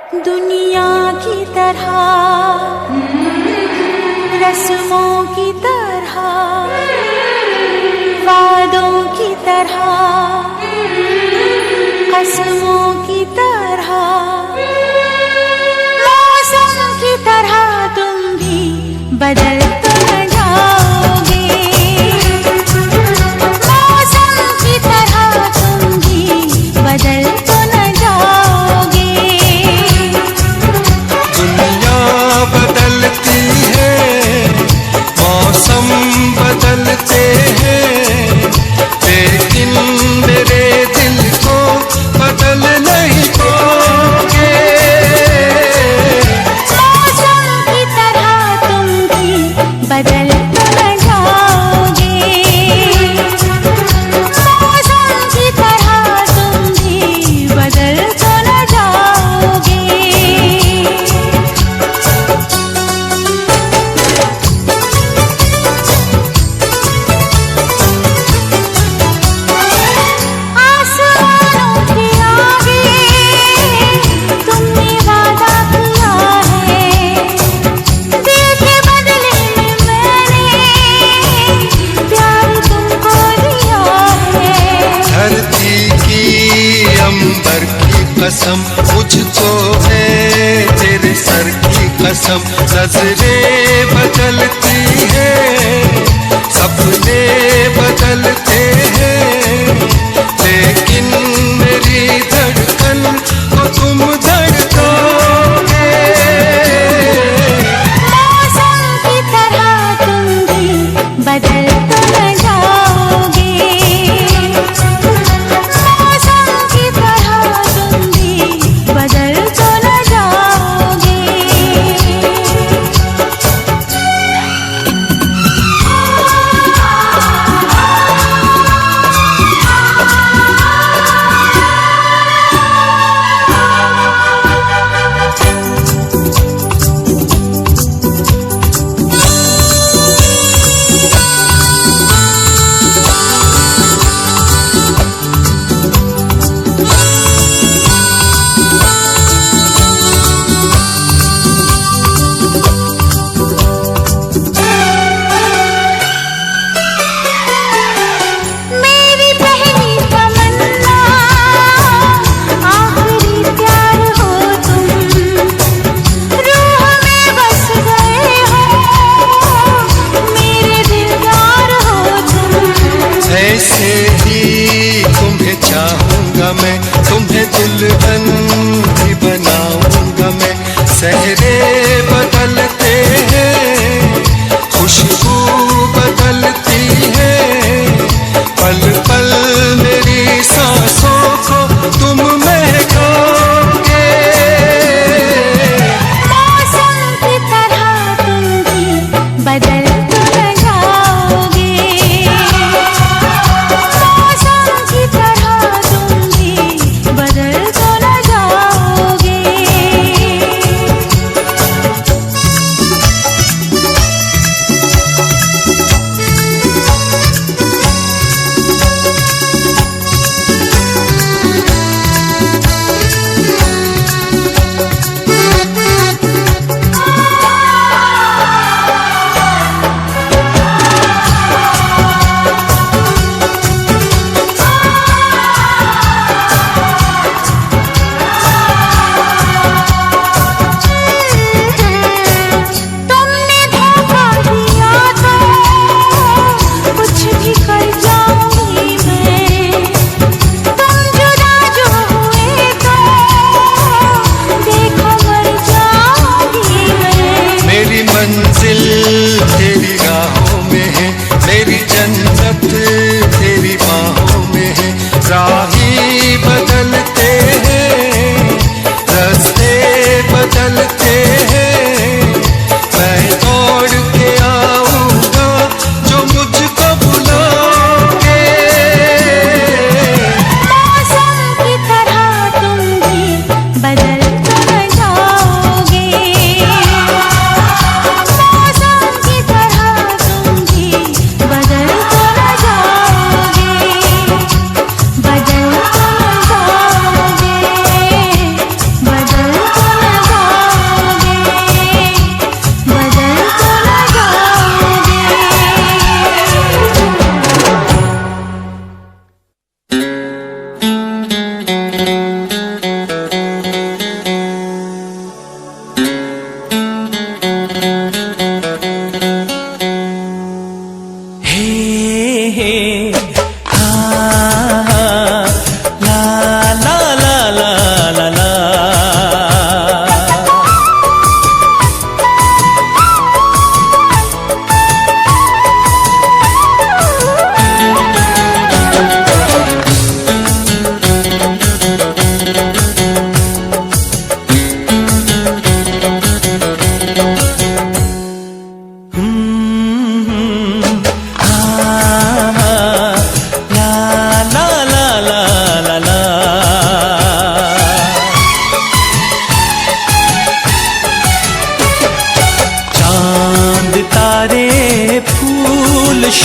दुनिया की तरह, रस्मों की तरह, वादों की तरह, कसमों की तरह, मौसम की तरह तुम भी बदल तो न जाओगे। मौसम की तरह तुम भी बदल तो न जाओगे। दुनिया बदलती है, मौसम बदलते हैं, लेकिन मेरे दिल को बदल नहीं पाओगे। मौसम की तरह तुम भी बदल तो न जाओगे। मौसम की तरह तुम भी बदल तो न जाओगे। आसमानों के आगे तुमने वादा किया है, दिल के बदले में मैंने प्यार तुमको दिया है। धरती की अंबर की कसम मुझको है, तेरे सर की कसम। नजरें बदलती हैं, सपने बदलते हैं, लेकिन मेरी धड़कन को तुम धड़काओगे। मौसम की तरह तुम भी बदल तो न जाओगे। मौसम की तरह तुम भी बदल तो न जाओगे।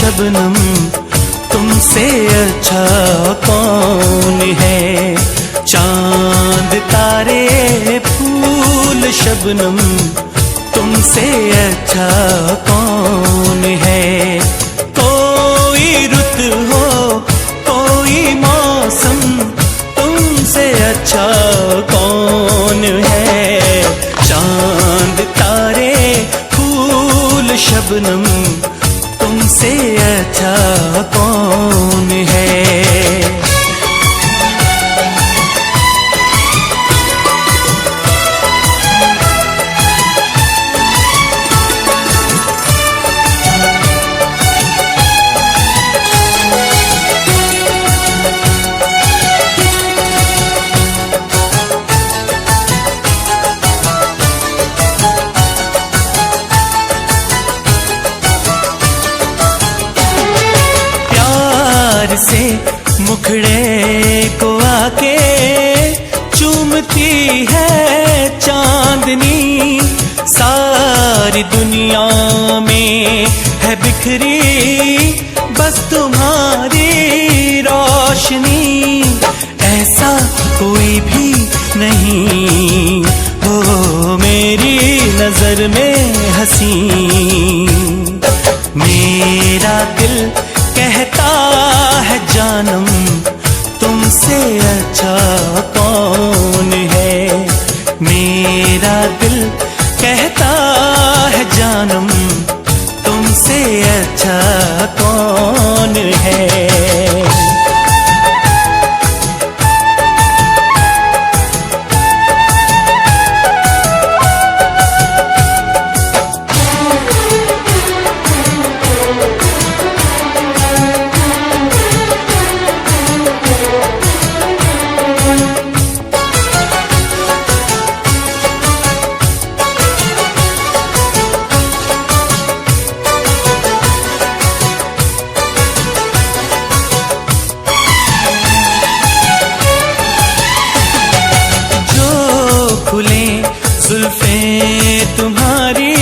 शबनम तुमसे अच्छा कौन है। चांद तारे फूल शबनम तुमसे अच्छा कौन है। कोई रुत हो कोई मौसम तुमसे अच्छा कौन है। चांद तारे फूल शबनम तुमसे अच्छा कौन है। से मुखड़े को आके चूमती है चांदनी। सारी दुनिया में है बिखरी बस तुम्हारी रोशनी। ऐसा कोई भी नहीं हो मेरी नजर में हंसी। मेरा दिल कहता है जानम तुमसे अच्छा कौन है। मेरा दिल कहता है जानम तुमसे अच्छा कौन है। जुल्फें तुम्हारी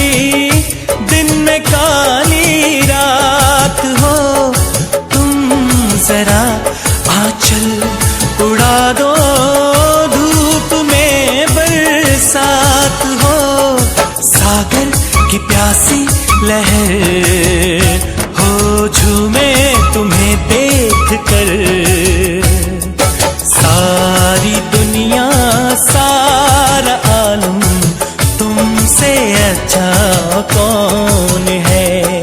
दिन में काली रात हो। तुम जरा आंचल उड़ा दो धूप में बरसात हो। सागर की प्यासी लहर हो झूमे तुम्हें देख कर। सारी दुनिया सारा आलम तुमसे अच्छा कौन है।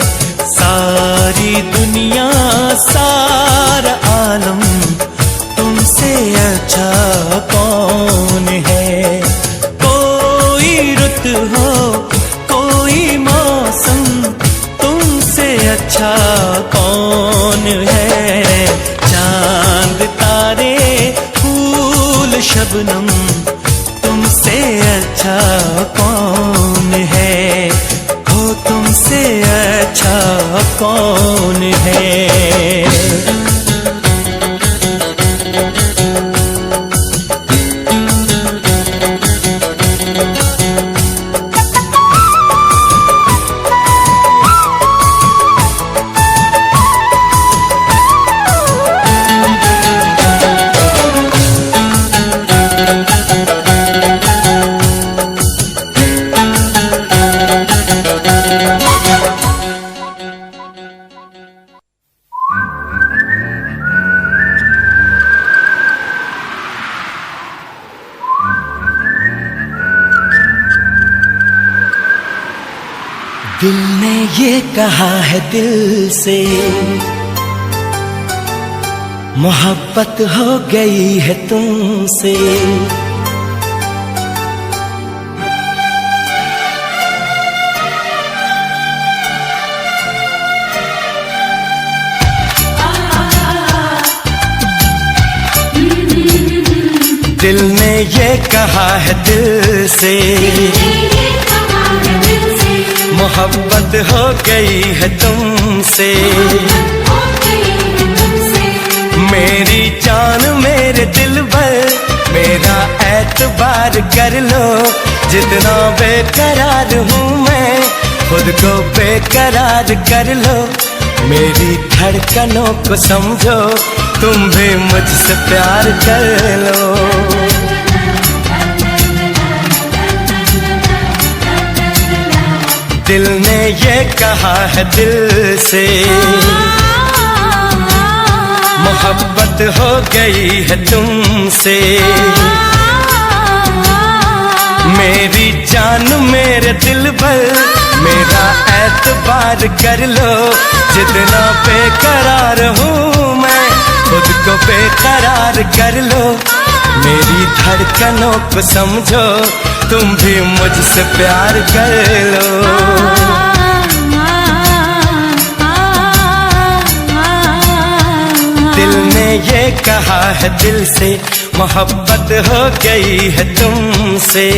सारी दुनिया सारा आलम तुमसे अच्छा कौन है। कोई रुत हो कोई मौसम तुमसे अच्छा कौन है। चांद तारे फूल शबनम तुमसे अच्छा कौन है। हो तुमसे अच्छा कौन है। दिल ने ये कहा है दिल से मोहब्बत हो गई है तुमसे। दिल ने ये कहा है दिल से मोहब्बत हो गई है तुमसे। मेरी जान मेरे दिल भर मेरा एतबार कर लो। जितना बेकरार हूँ मैं खुद को बेकरार कर लो। मेरी धड़कनों को समझो, तुम भी मुझसे प्यार कर लो। दिल ने ये कहा है दिल से, मोहब्बत हो गई है तुमसे। मेरी जान मेरे दिल भर, मेरा एतबार कर लो। जितना बेकरार हूँ मैं, खुद को बेकरार कर लो। मेरी धड़कनों को समझो, तुम भी मुझसे प्यार कर लो। दिल ने ये कहा है दिल से, मोहब्बत हो गई है तुमसे।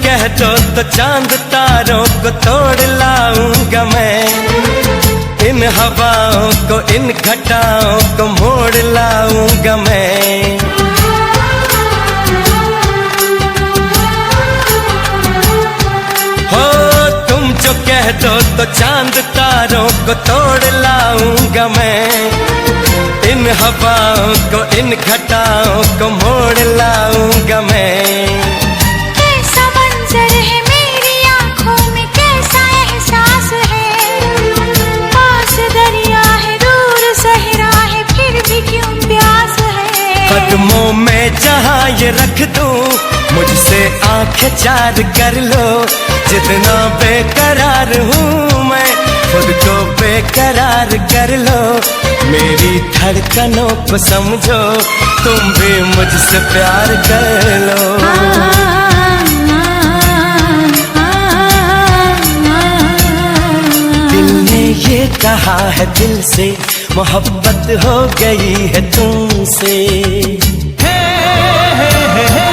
कह दो तो चांद तारों को तोड़ लाऊंगा मैं, इन हवाओं को इन घटाओं को मोड़ लाऊंगा मैं। हो तुम जो कह दो तो चांद तारों को तोड़ लाऊंगा मैं, इन हवाओं को इन घटाओं को मोड़ लाऊंगा मैं। है मेरी आँखों में कैसा एहसास है, पास दरिया है दूर सहरा है, फिर भी क्यों प्यास है। कदमों में जहाँ ये रख दूं, मुझसे आंखें चार कर लो। जितना बेकरार हूँ मैं, खुद को बेकरार कर लो। मेरी धड़कनों को समझो, तुम भी मुझसे प्यार कर लो। ये कहा है दिल से, मोहब्बत हो गई है तुमसे। हे हे हे हे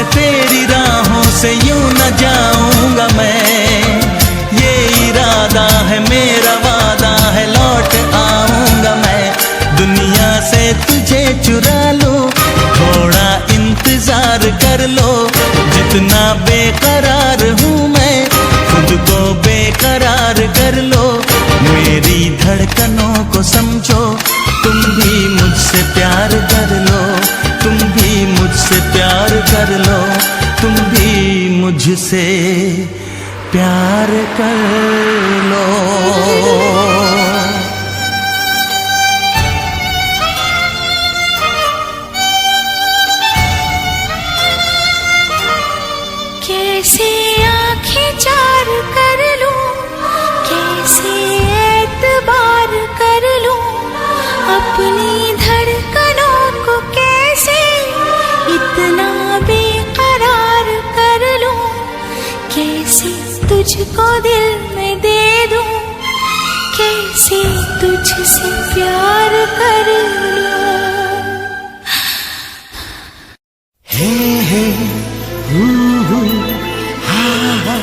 तेरी राहों से यूं न जाऊंगा मैं, ये इरादा है मेरा वादा है, लौट आऊंगा मैं। दुनिया से तुझे चुरा लूं, थोड़ा इंतजार कर लो। जितना बेकरार हूँ मैं, खुद को बेकरार कर लो। मेरी धड़कनों को समझो, तुम भी मुझसे प्यार कर लो। तुम भी मुझसे प्यार कर लो, तुम भी मुझसे प्यार कर लो। कैसे आँखें चार कर लूं, कैसे एतबार कर लूं, अपनी धड़कनों को कैसे इतना बेकरार कर लूं। कैसे तुझको दिल में दे दूं, कैसे तुझसे प्यार कर लूं। हे हे हा हा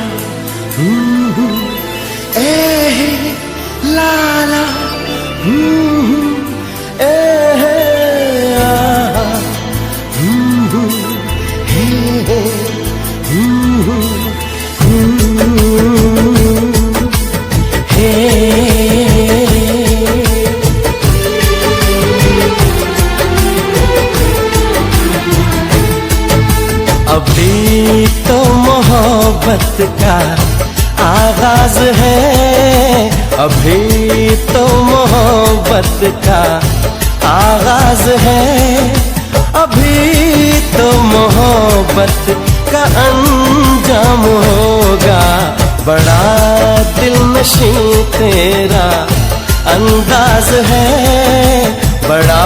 अभी तो मोहब्बत का आगाज है, अभी तो मोहब्बत का आगाज है, अभी तो मोहब्बत का अंजाम होगा। बड़ा दिलनशीं तेरा अंदाज है, बड़ा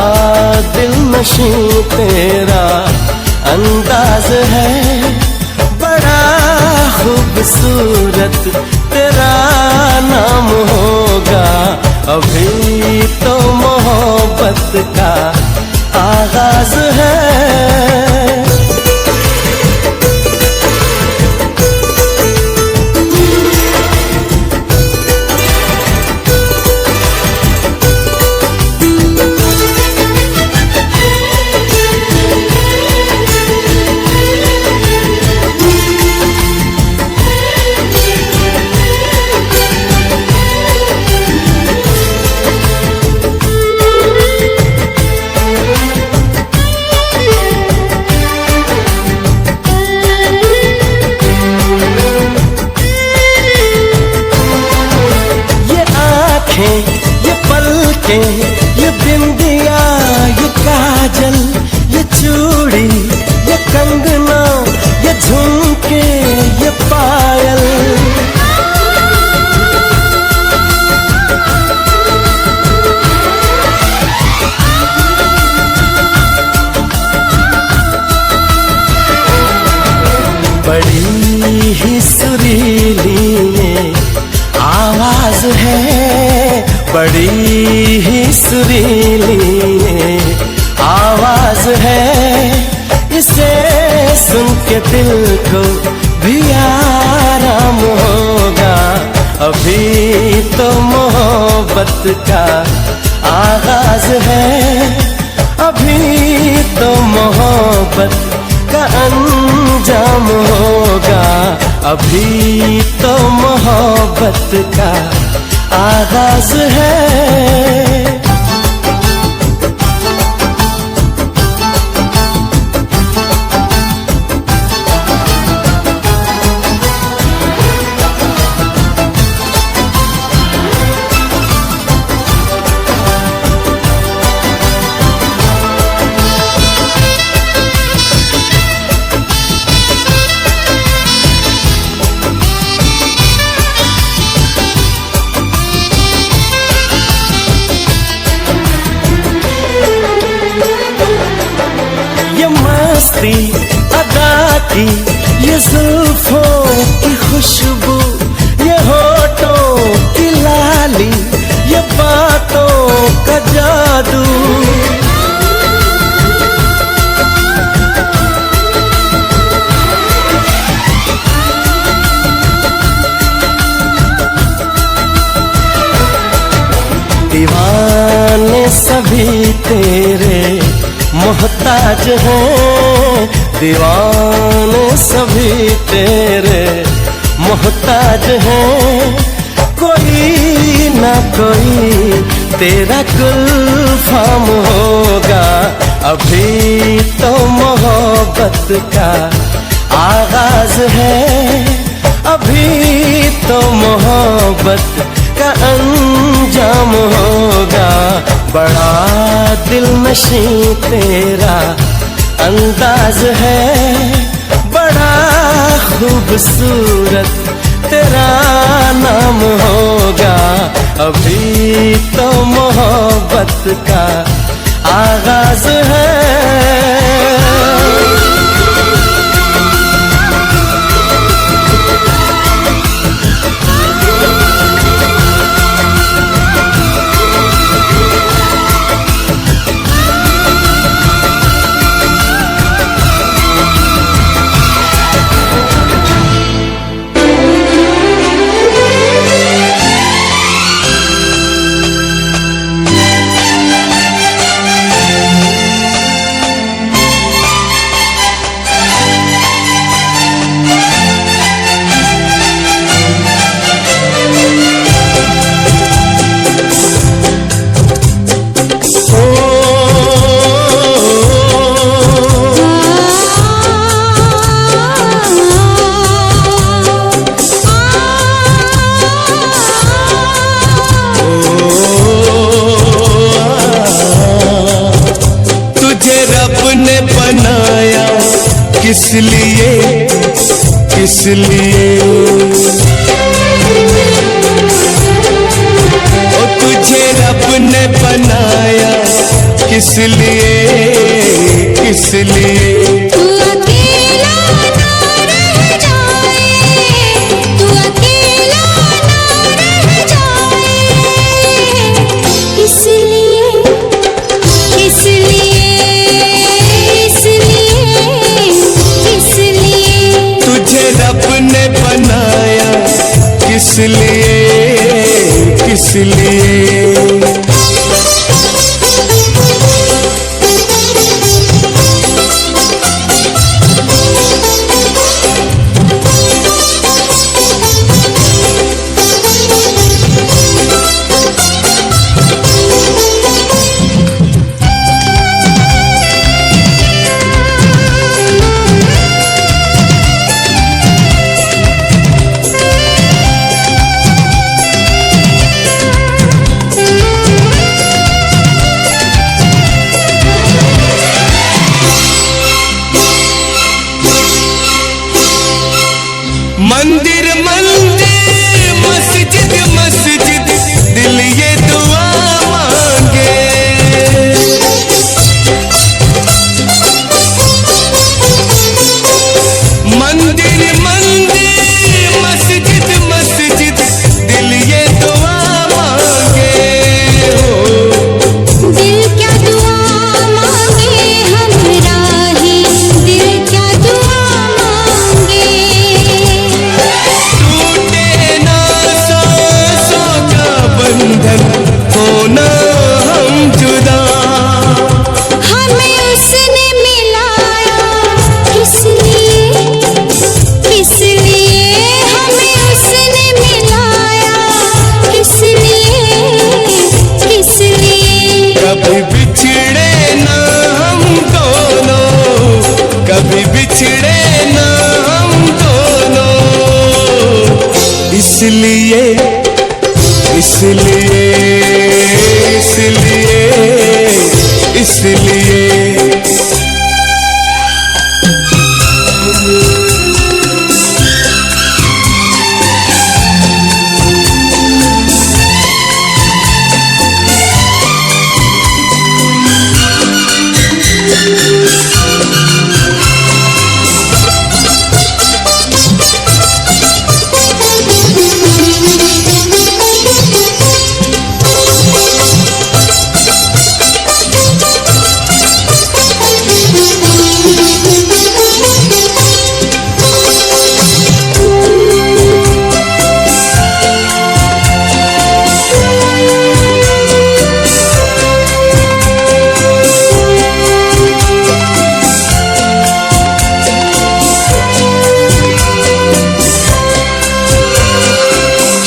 दिलनशीं तेरा अंदाज है, बड़ा खूबसूरत तेरा नाम होगा। अभी तो मोहब्बत का आगाज है। ये पलकें, ये बिंदिया, ये काजल, ये चूड़ी, ये कंगना, ये झुमके, ये पायल, बड़ी ही सुरीली ये आवाज है, बड़ी ही सुरीली ये आवाज है। इसे सुन के दिल को भी आराम होगा। अभी तो मोहब्बत का आगाज है, अभी तो मोहब्बत का अंजाम होगा। अभी तो मोहब्बत का आगाज है। अदा की ये जुल्फों की खुशबू, ये होठों की लाली, ये बातों का जादू, दीवाने सभी तेरे मोहताज हैं, दीवाने सभी तेरे मोहताज हैं। कोई ना कोई तेरा गुलफाम होगा। अभी तो मोहब्बत का आगाज है, अभी तो मोहब्बत का अंजाम होगा। बड़ा दिलनशीं तेरा अंदाज है, बड़ा खूबसूरत तेरा नाम होगा। अभी तो मोहब्बत का आगाज है। किस लिए, किस लिए ओ तुझे रब ने बनाया, किस लिए, किस लिए तू अकेला ना रह जाए, तू अकेला ना रह जाए, इसलिए, इसलिए, इसलिए, इसलिए तुझे रब ने बनाया, किस लिए, किस लिए मंदिर मंदिर मस्जिद मस्जिद दिल ये दुआ मांगे, मंदिर मंदिर मस्जिद मस्जिद दिल ये दुआ मांगे हो। दिल क्या दुआ मांगे हमरा ही, दिल क्या दुआ मांगे, टूटे ना सांसों का बंधन, होना हम जुदा, हमें उसने मिलाया, किस लिए, किस लिए हमें उसने मिलाया, किस लिए, किस लिए कभी बिछड़े ना हम दोनों, कभी बिछड़े ना हम दोनों, इसलिए, इसलिए, इसलिए, इसलिए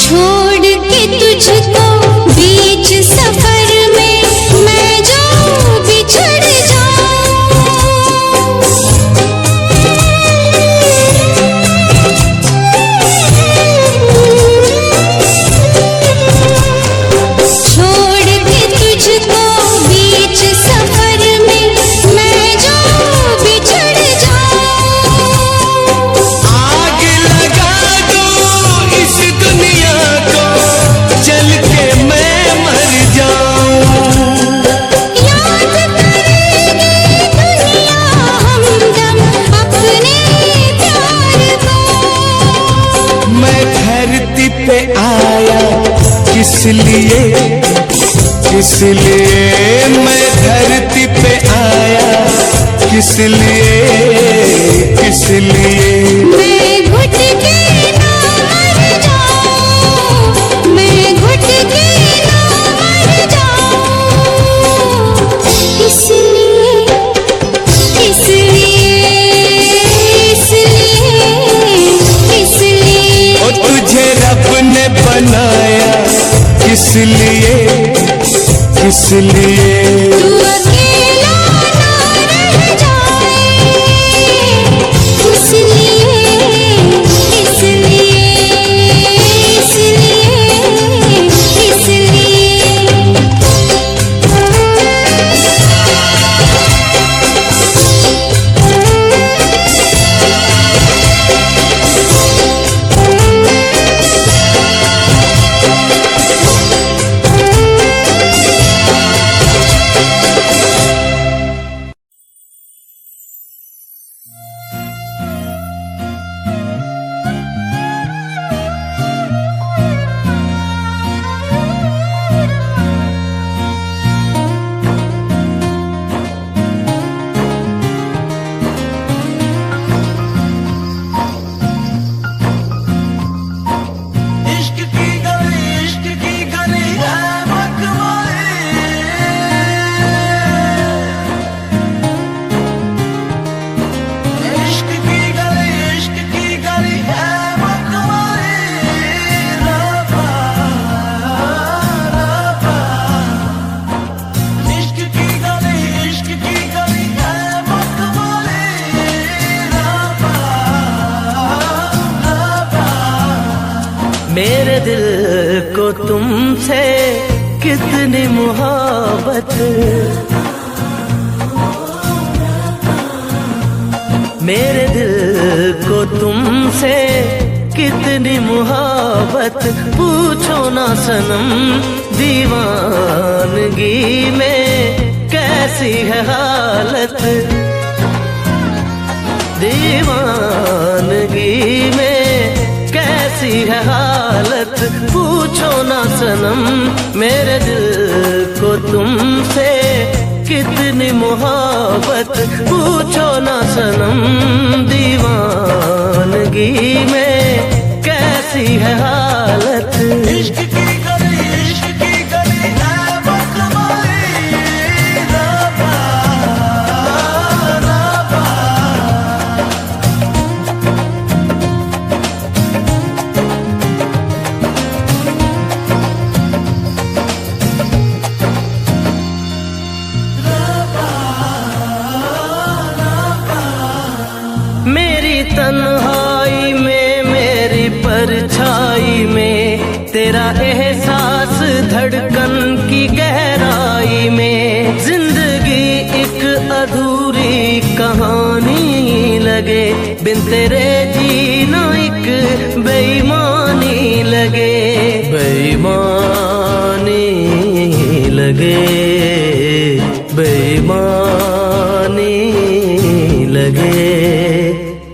छोड़ के तुझको बीच सफर में मैं जो बिछड़ जाऊं, छोड़ के तुझको बीच सफर में मैं जो बिछड़ जाऊं, आग लगा दो इस दुनिया को, जल के मैं मर जाऊं, याद करेगी दुनिया हमदम अपने प्यार को, मैं धरती पे आया, किस लिए, किस लिए मैं धरती पे आया, किस लिए, किस लिए मैं घुट के ना मर जाऊं, मैं घुट के ना मर जाऊं, इसलिए, इसलिए, इसलिए, इसलिए ओ तुझे रब ने बनाया, किस लिए, किस लिए तू अकेला ना रह जाए, इसलिए, इसलिए, इसलिए, इसलिए मेरे दिल को तुमसे कितनी मोहब्बत, मेरे दिल को तुमसे कितनी मोहब्बत, पूछो ना सनम दीवानगी में कैसी है हालत, दीवानगी में कैसी है हालत, पूछो ना सनम मेरे दिल को तुमसे कितनी मोहब्बत, पूछो ना सनम दीवानगी में कैसी है हालत। इश्क की गली, इश्क की गली है वो कमाई, रबा, रबा। मेरी तन्हाई में, मेरी परछाई में, तेरा एहसास धड़कन की गहराई में, जिंदगी एक अधूरी कहानी लगे, बिन तेरे जीना एक बेईमानी लगे, बेईमानी लगे, बेईमानी लगे।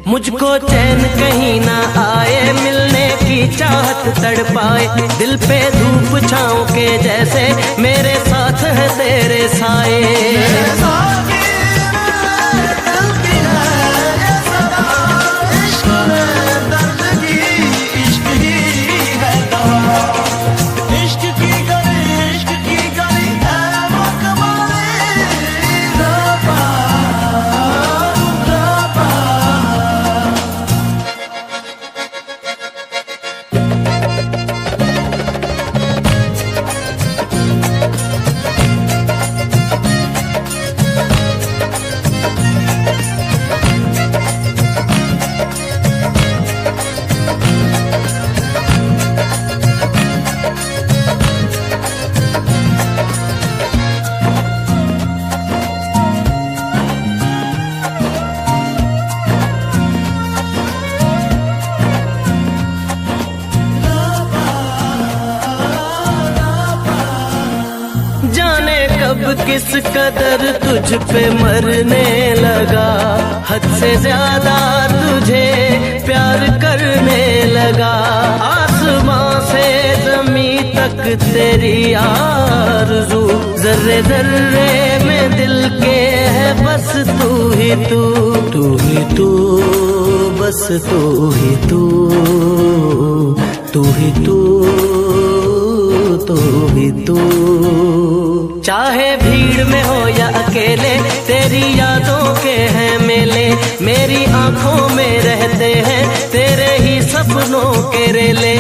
मुझको चैन कहीं ना आए, मिलने की चाहत तड़पाए, दिल पे धूप छाँव के जैसे मेरे साथ है तेरे साए। किस कदर तुझ पे मरने लगा, हद से ज्यादा तुझे प्यार करने लगा, आसमां से जमीन तक तेरी आरज़ू, जर्रे जर्रे में दिल के है बस तू ही तू, तू ही तू, बस तू ही तू, तू ही तू, तू ही तू। चाहे भीड़ में हो या अकेले, तेरी यादों के हैं मेले, मेरी आंखों में रहते हैं तेरे ही सपनों के रेले।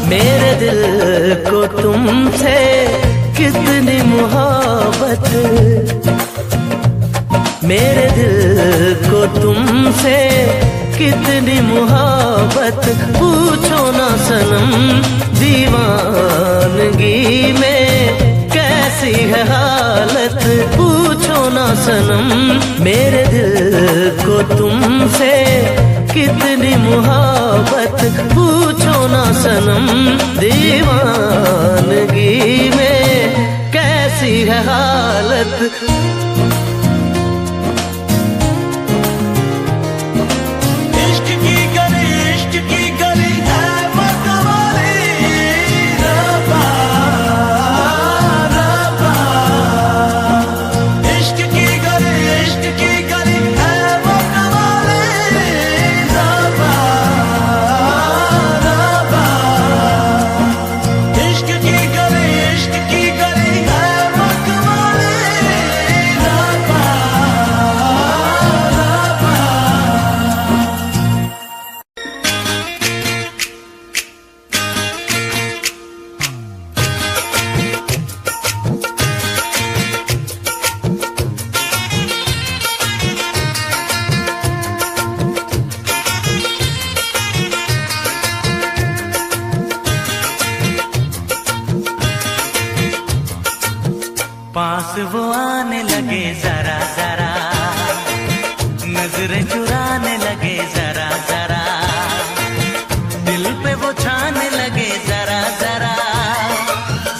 मेरे दिल को तुमसे कितनी मोहब्बत, मेरे दिल को तुमसे कितनी मोहब्बत, पूछो ना सनम दीवानगी में कैसी है हालत, पूछो ना सनम मेरे दिल को तुमसे कितनी मोहब्बत, पूछो ना सनम दीवानगी में कैसी है हालत। इश्क की गली, इश्क की गली है मतवाली, रबा, रबा। इश्क की गली, इश्क की गली है मतवाली, रबा, रबा। इश्क की गली, इश्क की गली है मतवाली, पास वो आने लगे जरा जरा, नजरें चुराने लगे जरा जरा, दिल पे वो छाने लगे जरा जरा,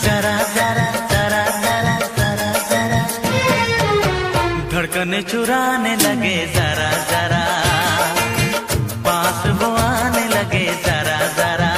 जरा जरा जरा जरा जरा जरा, धड़कने चुराने लगे जरा जरा, पास वो आने लगे जरा जरा।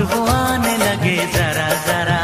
वो आने लगे जरा जरा।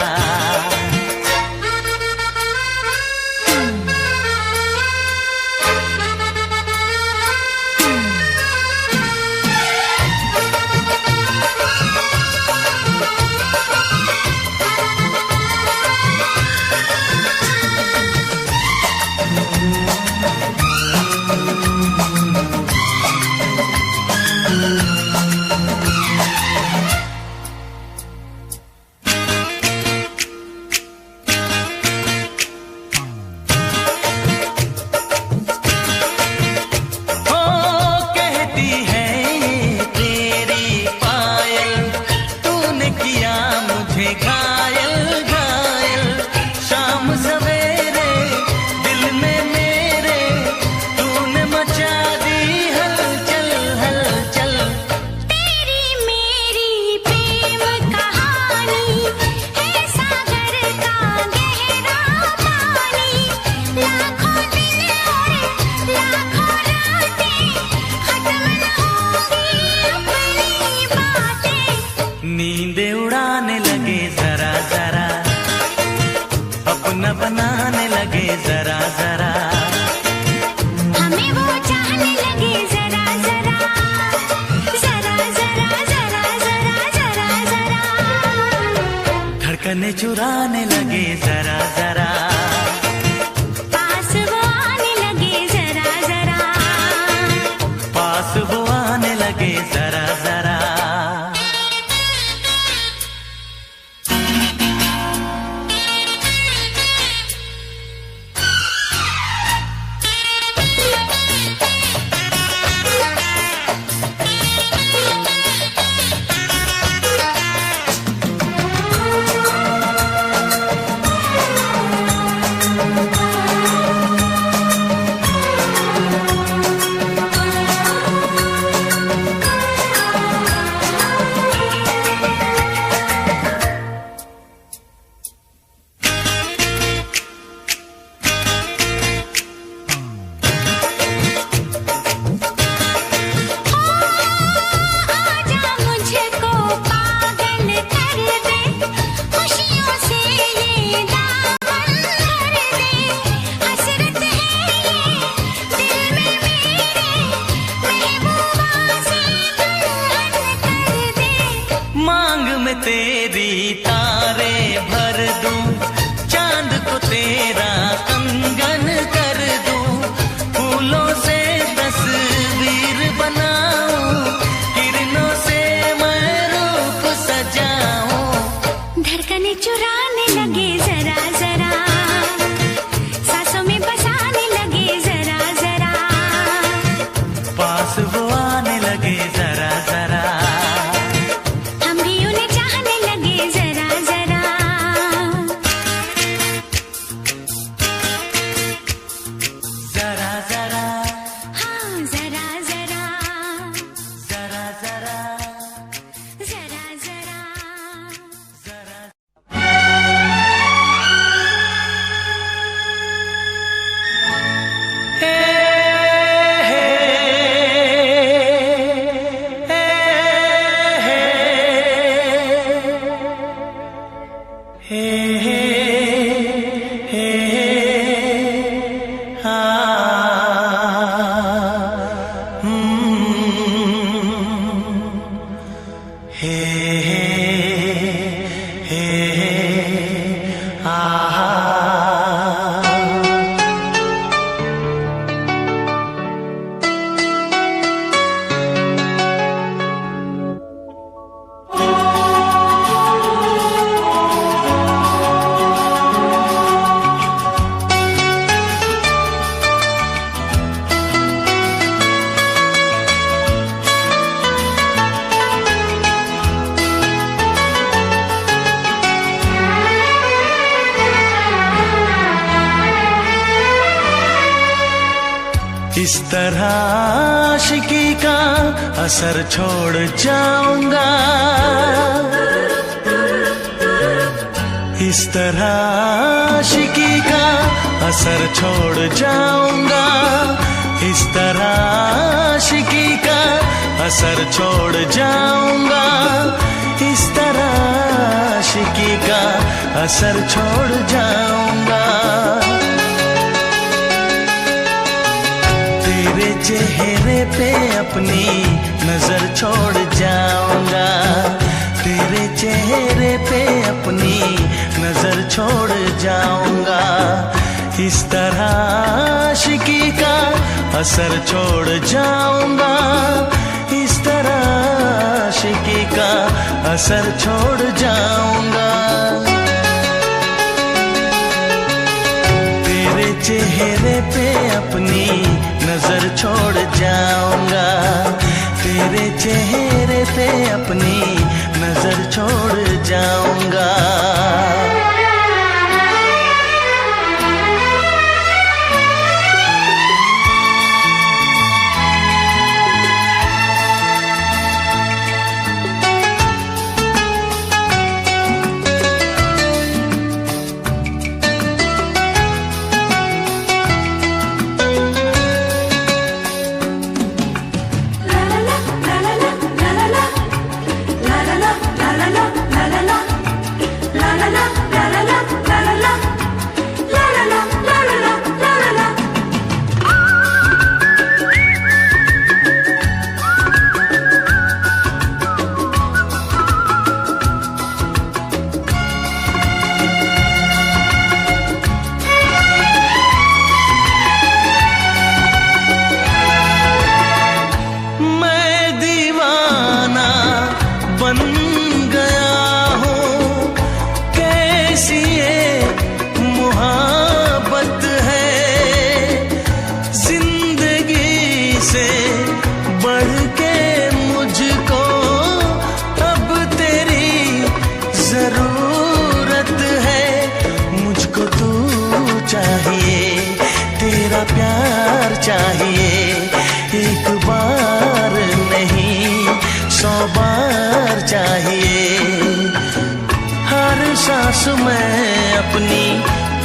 नींदे उड़ाने लगे जरा जरा, अपना बनाने लगे जरा जरा, हमें वो चाहने लगे जरा जरा, जरा जरा जरा जरा जरा जरा, धड़कने चुराने लगे जरा जरा, पास वो आने लगे जरा जरा, पास वो आने लगे जरा जरा। में तेरी तारे भर दूं, चांद को तेरा कंगन कर दूं, फूलों से तस्वीर बनाऊं, किरणों से मैं रूप सजाऊं। धड़कने चुराने लगे जरा जरा, सांसों में बसाने लगे जरा जरा, पास वो आने लगे जरा जरा, हम भी उन्हें चाहने लगे इस तरह आशिकी का असर छोड़ जाऊंगा, इस तरह आशिकी का असर छोड़ जाऊंगा, इस तरह आशिकी का असर छोड़ जाऊंगा, इस तरह आशिकी का असर छोड़ जाऊंगा। तेरे चेहरे पे अपनी नजर छोड़ जाऊंगा, तेरे चेहरे पे अपनी नजर छोड़ जाऊंगा, इस तरह आशिकी का असर छोड़ जाऊंगा, इस तरह आशिकी का असर छोड़ जाऊंगा। तेरे चेहरे पे अपनी नजर छोड़ जाऊंगा, तेरे चेहरे पे अपनी नजर छोड़ जाऊंगा। बन गया हूँ, कैसी ये मुहब्बत है, जिंदगी से बढ़ के मुझको अब तेरी जरूरत है। मुझको तू चाहिए, तेरा प्यार चाहिए, एक बार नहीं 100 बार चाहिए। हर सांस मैं अपनी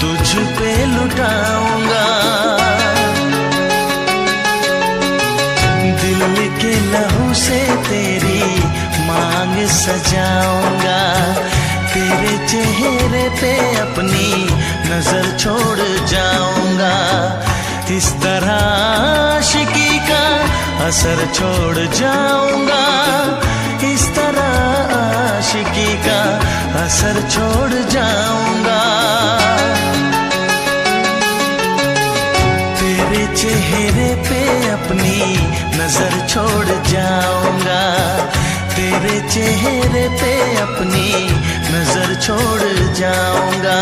तुझ पे लुटाऊंगा, दिल के लहू से तेरी मांग सजाऊंगा, तेरे चेहरे पे अपनी नजर छोड़ जाऊंगा। इस तरह आशिकी का असर छोड़ जाऊंगा, इस तरह आशिकी का असर छोड़ जाऊंगा। तेरे चेहरे पे अपनी नजर छोड़ जाऊंगा, तेरे चेहरे पे अपनी नजर छोड़ जाऊंगा।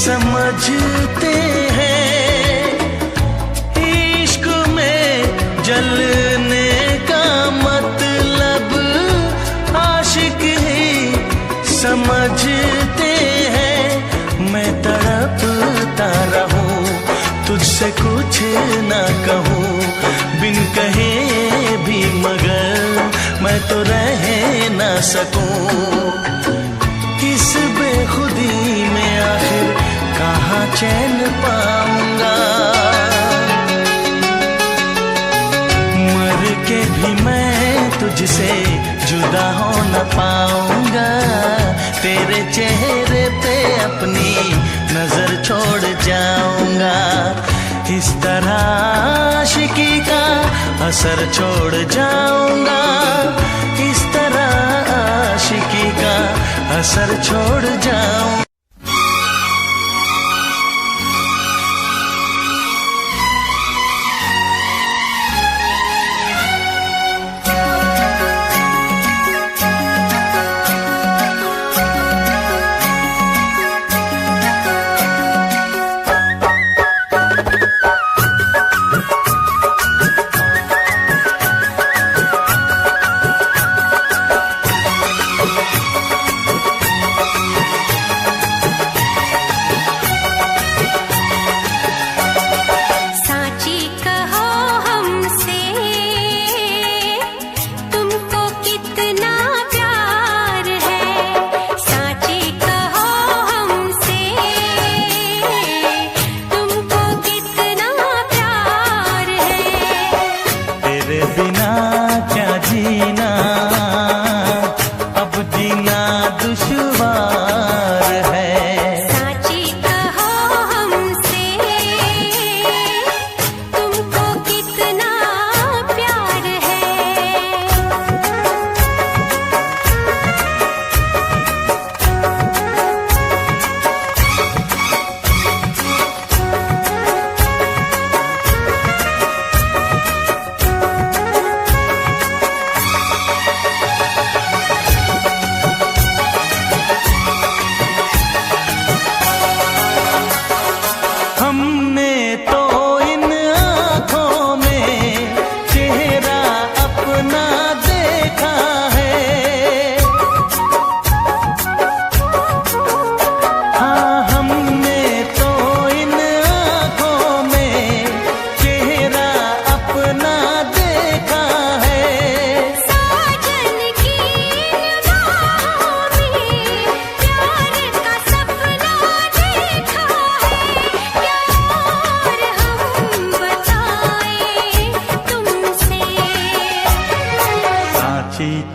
समझते हैं इश्क में जलने का मतलब आशिक ही समझते हैं। मैं तड़पता रहूं, तुझसे कुछ ना कहूं, बिन कहे भी मगर मैं तो रह ना सकूं। इस बेखुदी में आखिर कहाँ चैन पाऊंगा, मर के भी मैं तुझसे जुदा हो न पाऊंगा, तेरे चेहरे पे अपनी नजर छोड़ जाऊंगा। इस तरह आशिकी का असर छोड़ जाऊंगा, इस तरह आशिकी का असर छोड़ जाऊंगा।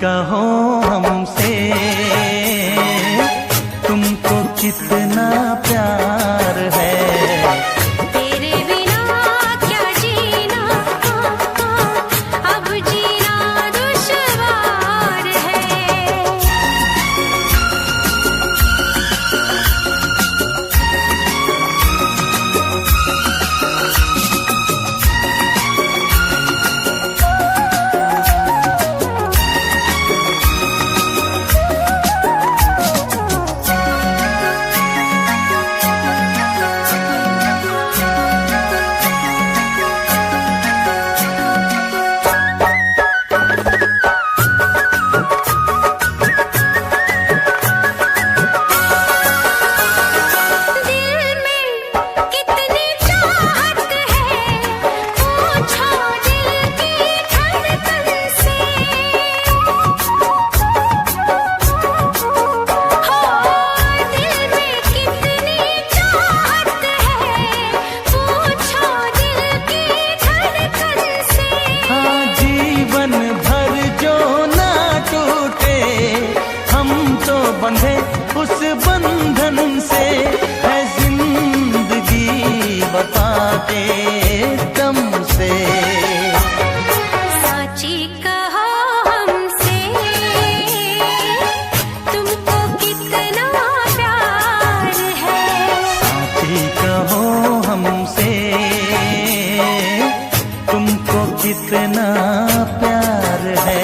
कहो हमसे तुमको कितना प्यार है। तेरे बिना क्या जीना, अब जीना दुश्वार है। बंधे उस बंधन से है जिंदगी बता के दम से। साची कहो हमसे तुमको कितना प्यार है। साची कहो हमसे तुमको कितना प्यार है।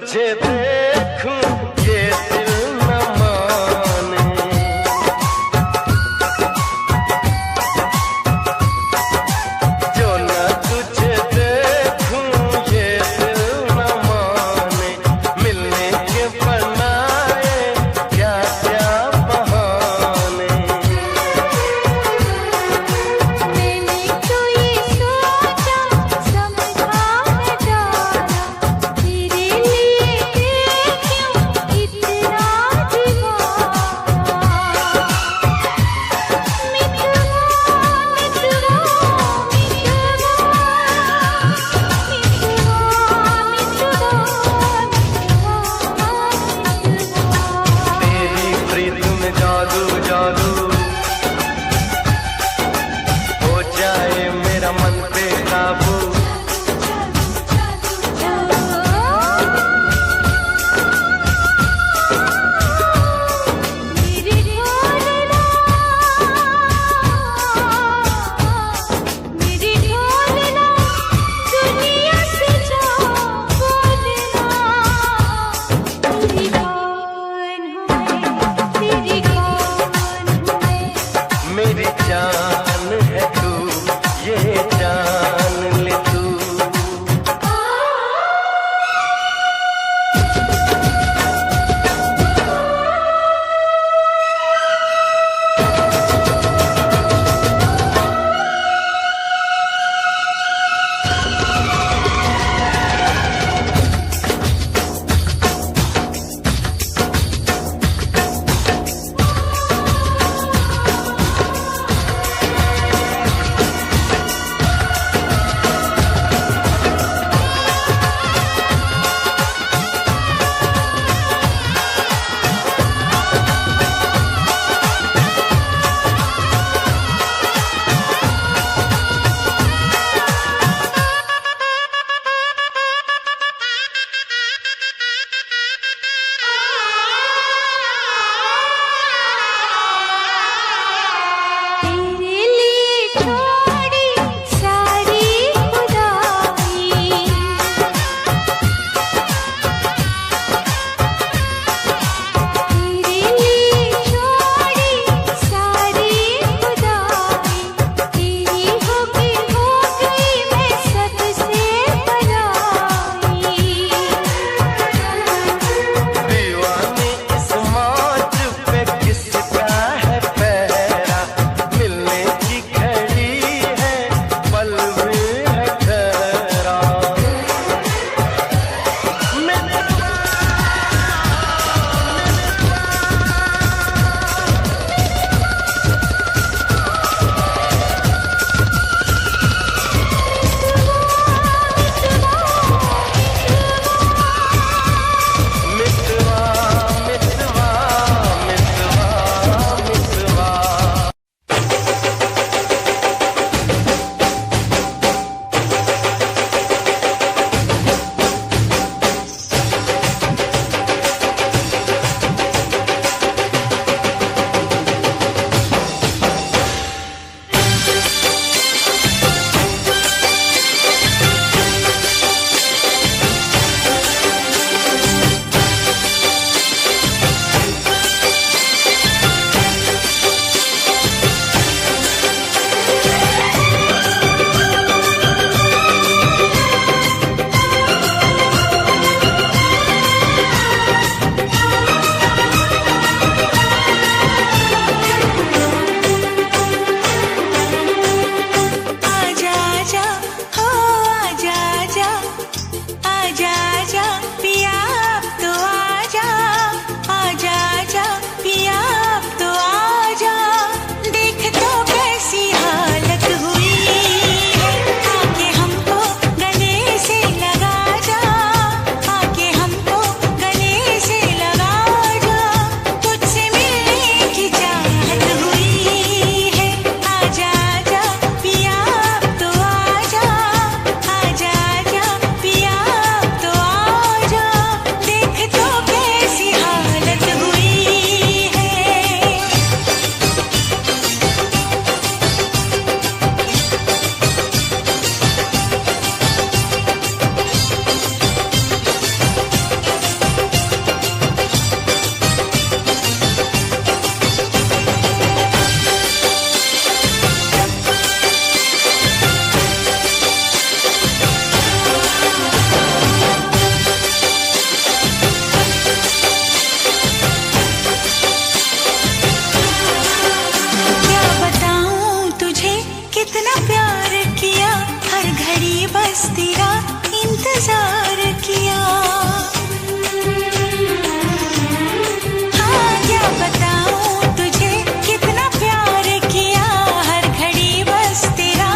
तुझे देखूं ये दिल न माने, जो न तुझे देखूं ये दिल न माने, मिलने के बनाए क्या क्या बहाने। मैंने तो ये सोचा समझा है जाना, तेरे लिए क्यों बस तेरा इंतजार किया। हाँ क्या बताऊं तुझे कितना प्यार किया, हर घड़ी बस तेरा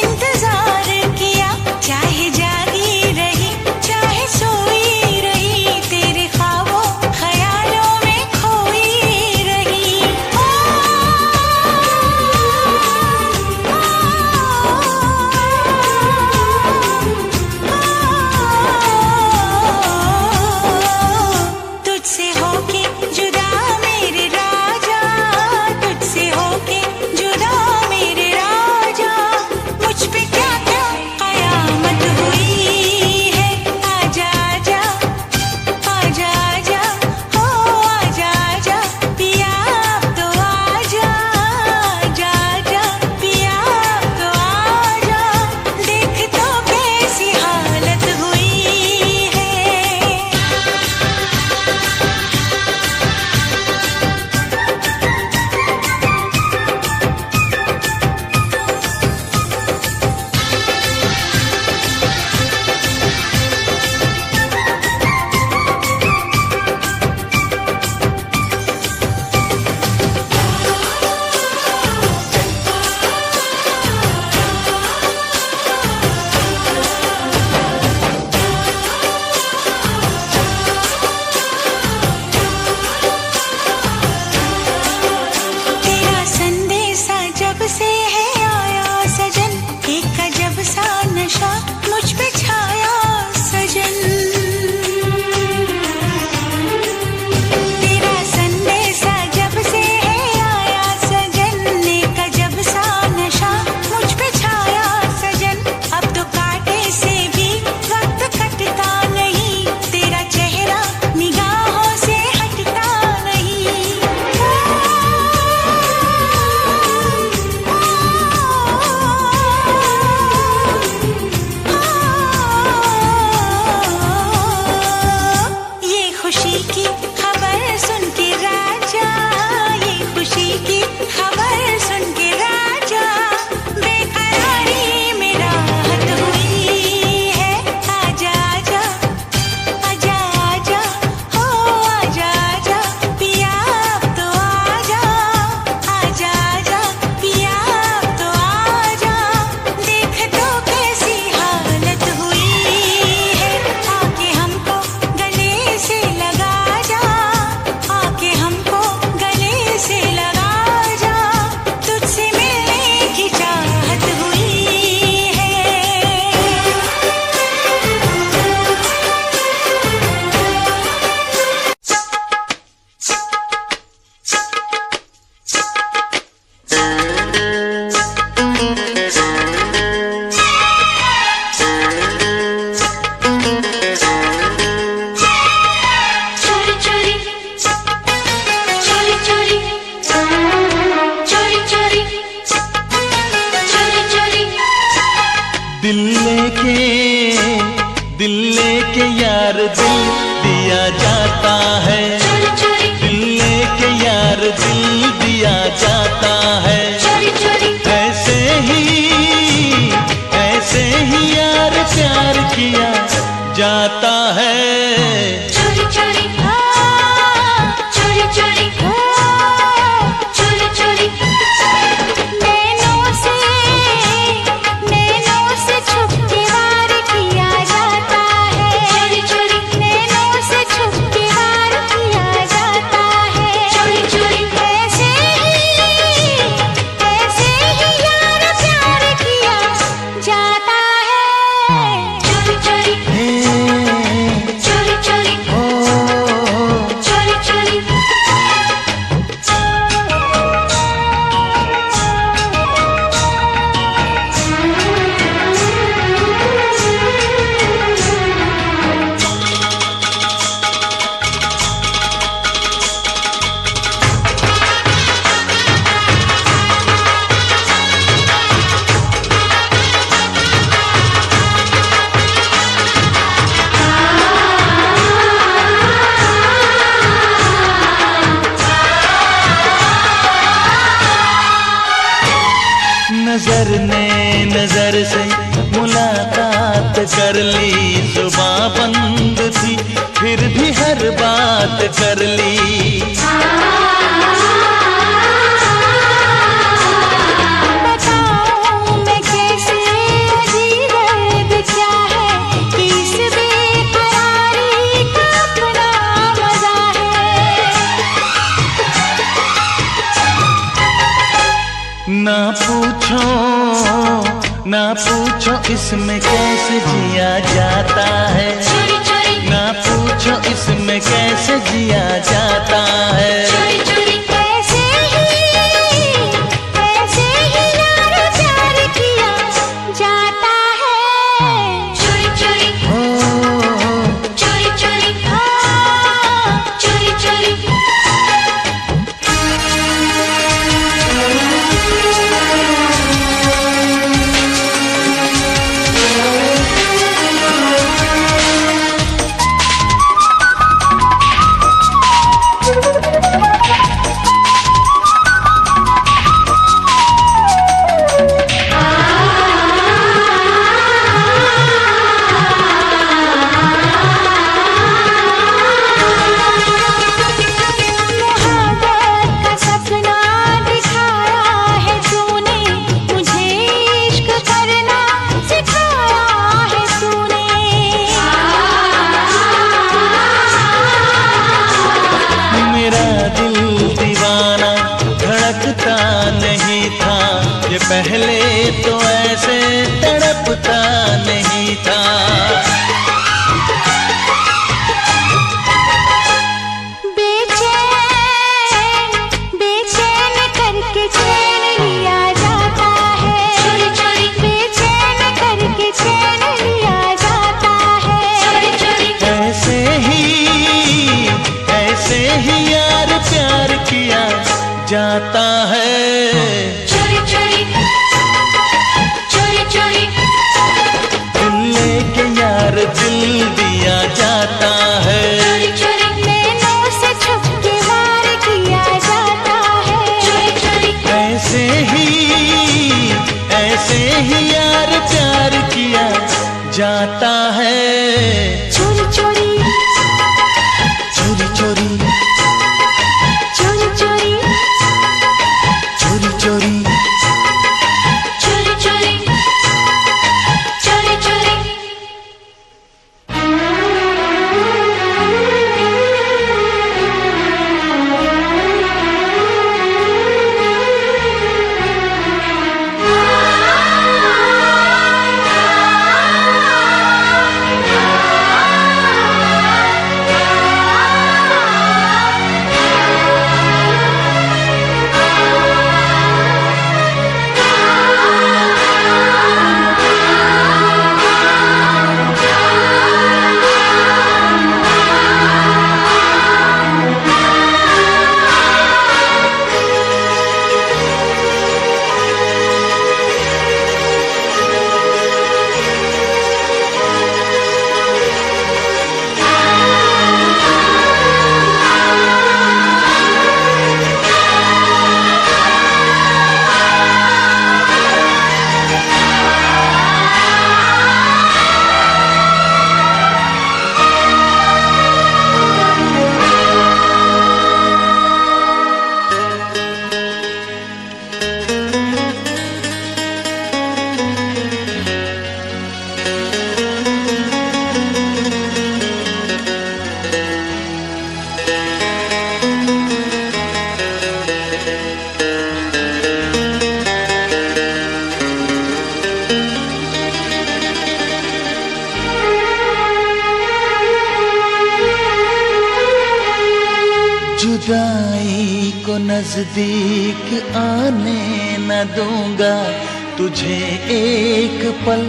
इंतजार किया। चाहे जागी रही चाहे सोई रही, तेरे ख्वाबों ख्यालों में खोई रही। तुझसे होके जुदा मेरे राजा, तुझसे होके जुदा मेरे राजा, मुझ पे क्या क्या कयामत हुई है। आजा आजा आजा आजा हो आजा आजा पिया अब तो आजा, आजा आजा पिया अब तो आजा, देख तो कैसी हालत हुई है। तेरा संदेशा जब से है आया सजन, एक अजब सा नशा मुझ पे छाया सजन। तेरा संदेशा जब से है आया सजन, एक अजब सा नशा मुझ पे छाया सजन। अब तो कांटे से भी वक्त कटता नहीं, तेरा चेहरा निगाहों से हटता नहीं। ये खुशी की खबर सुन के राजा, ये खुशी की खबर सुन के राजा, बेकरारी में राहत हुई है। आजा आजा आजा आजा हो आजा आजा पिया अब तो आजा, आजा आजा पिया अब तो आजा, देख तो कैसी हालत हुई है। आके हमको गले से लगा जा, आके हमको गले से लगा जा, तुझसे मिलने की चाहत हुई है। चोरी चोरी चोरी चोरी चोरी चोरी चोरी चोरी दिल लेके यार दिल दिया जाता है, चोरी चोरी दिल लेके यार दिल दिया जाता है। चोरी चोरी ऐसे ही यार प्यार किया जाता है। चोरी चोरी चोरी चोरी चोरी चोरी नैनों से छुप के वार किया जाता है। चोरी चोरी नैनों से छुप के वार किया से मुलाकात कर ली, जुबां बंद थी फिर भी हर बात कर ली। बताऊं मैं कैसे अजीब दर्द क्या है, कि इस बेकरारी का अपना मजा है। ना पूछो इसमें कैसे जिया जाता है, चोरी चोरी ना पूछो इसमें कैसे जिया जाता है। चोरी चोरी ऐसे ही यार प्यार किया जाता है। चोरी चोरी चोरी चोरी चोरी चोरी। नहीं था ये पहले तो ऐसे तड़पता नहीं था। बेचैन करके चैन लिया जाता है। चोरी चोरी बेचैन करके चैन लिया जाता है। चोरी चोरी ऐसे ही यार प्यार किया जाता है। चोरी चोरी चोरी चोरी दिल लेके यार दिल दिया जाता है। चोरी चोरी नैनों से छुप के वार किया जाता है। चोरी चोरी ऐसे ही यार प्यार किया जाता है। चोरी चोरी चोरी चोरी चोरी चोरी चोरी चोरी चोरी चोरी चोरी चोरी। जुदाई को नजदीक आने न दूंगा, तुझे एक पल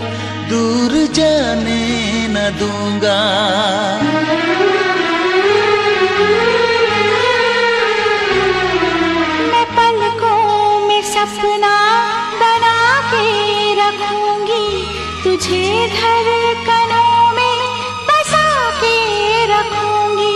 दूर जाने न दूंगा। मैं पलकों में सपना बना के रखूंगी, तुझे धड़कनों में बसा के रखूंगी।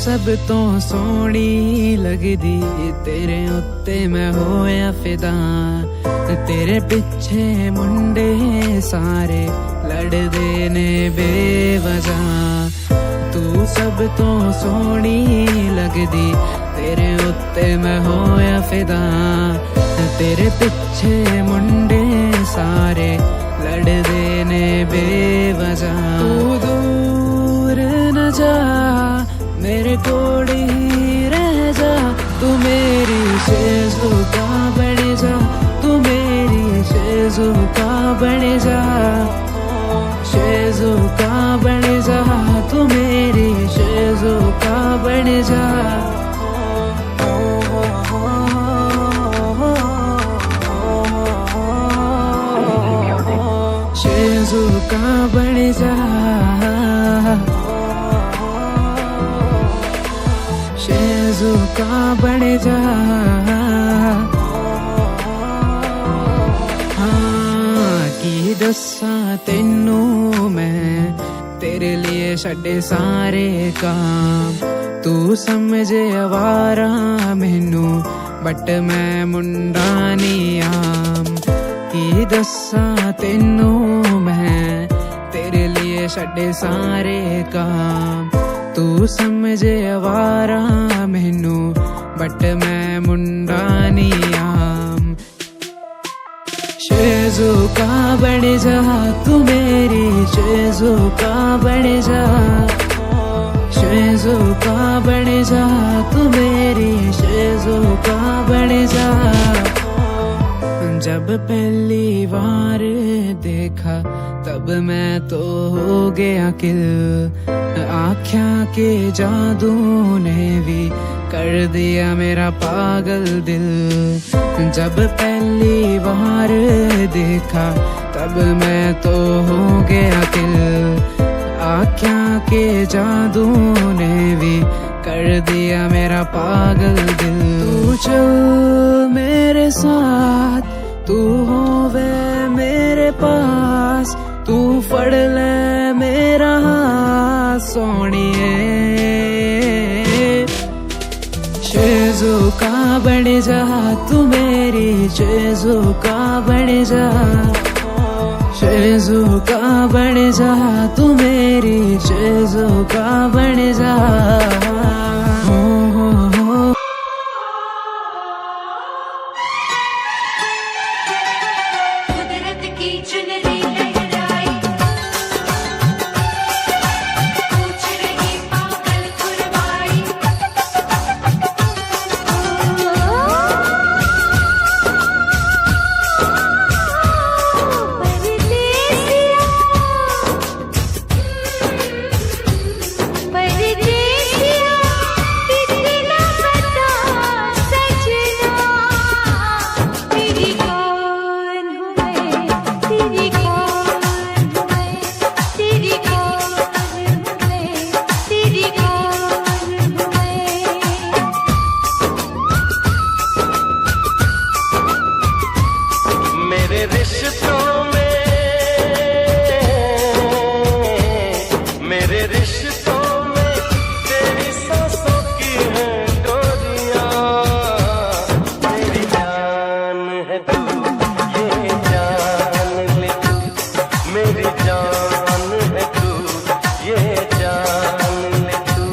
सब तो सोहनी लगदी, तेरे उत्ते मैं होया फिदा। तेरे पिछे मुंडे सारे लड़दे ने बेवजह। तू सब तो सोहनी लगदी, तेरे उत्ते मैं होया फिदा। तेरे पिछे मुंडे सारे लड़दे ने बेवजह। तू दूर न जा, मेरे कोल ही रह जा। तू मेरी शेज़ुका बन जा, तू मेरी शेज़ुका बन जा। शेज़ुका बन जा, तू मेरी शेज़ुका बन जा। शेज़ुका बन जा, शेज़ुका बन जा। हाँ की दस्सा तेनू मैं, तेरे लिए छड्डे सारे काम। तू समझे अवारा मैनू, बट मैं मुंडा नी आम। की दस्सा तेनू मैं, तेरे लिए छड्डे सारे काम। तू समझे अवारा मैनू, बट मैं मुंडा नी आम। शेज़ुका बन जा, तू मेरी शेज़ुका बन जा। शेज़ुका बन जा, तू मेरी शेज़ुका बन जा। जब पहली बार देखा तब मैं तो हो गया किल। आँखों के जादू ने भी कर दिया मेरा पागल दिल। जब पहली बार देखा तब मैं तो हो गया किल। आँखों के जादू ने भी कर दिया मेरा पागल दिल। तू चल मेरे साथ, तू होवे मेरे पास। तू फड़ ले मेरा हाथ सोहणिए। शेज़ुका बन जा, तू मेरी शेज़ुका बन जा। शेज़ुका बन जा, तू मेरी शेज़ुका बन जा। कुदरत की चुनरी लहराई, पूछ रही पागल कुरबाई। परदेसिया कितना बता सजना, तेरी कौन हूँ मैं, तेरी कौन हूँ मैं, तेरी कौन हूँ मैं, तेरी कौन हूँ मैं। मेरे रिश्तों में, मेरे रिश्तों में तेरी सांसों की है डोरियां। मेरी जान है तू, ये जान ले तू। मेरी जान है तू, ये जान ले तू।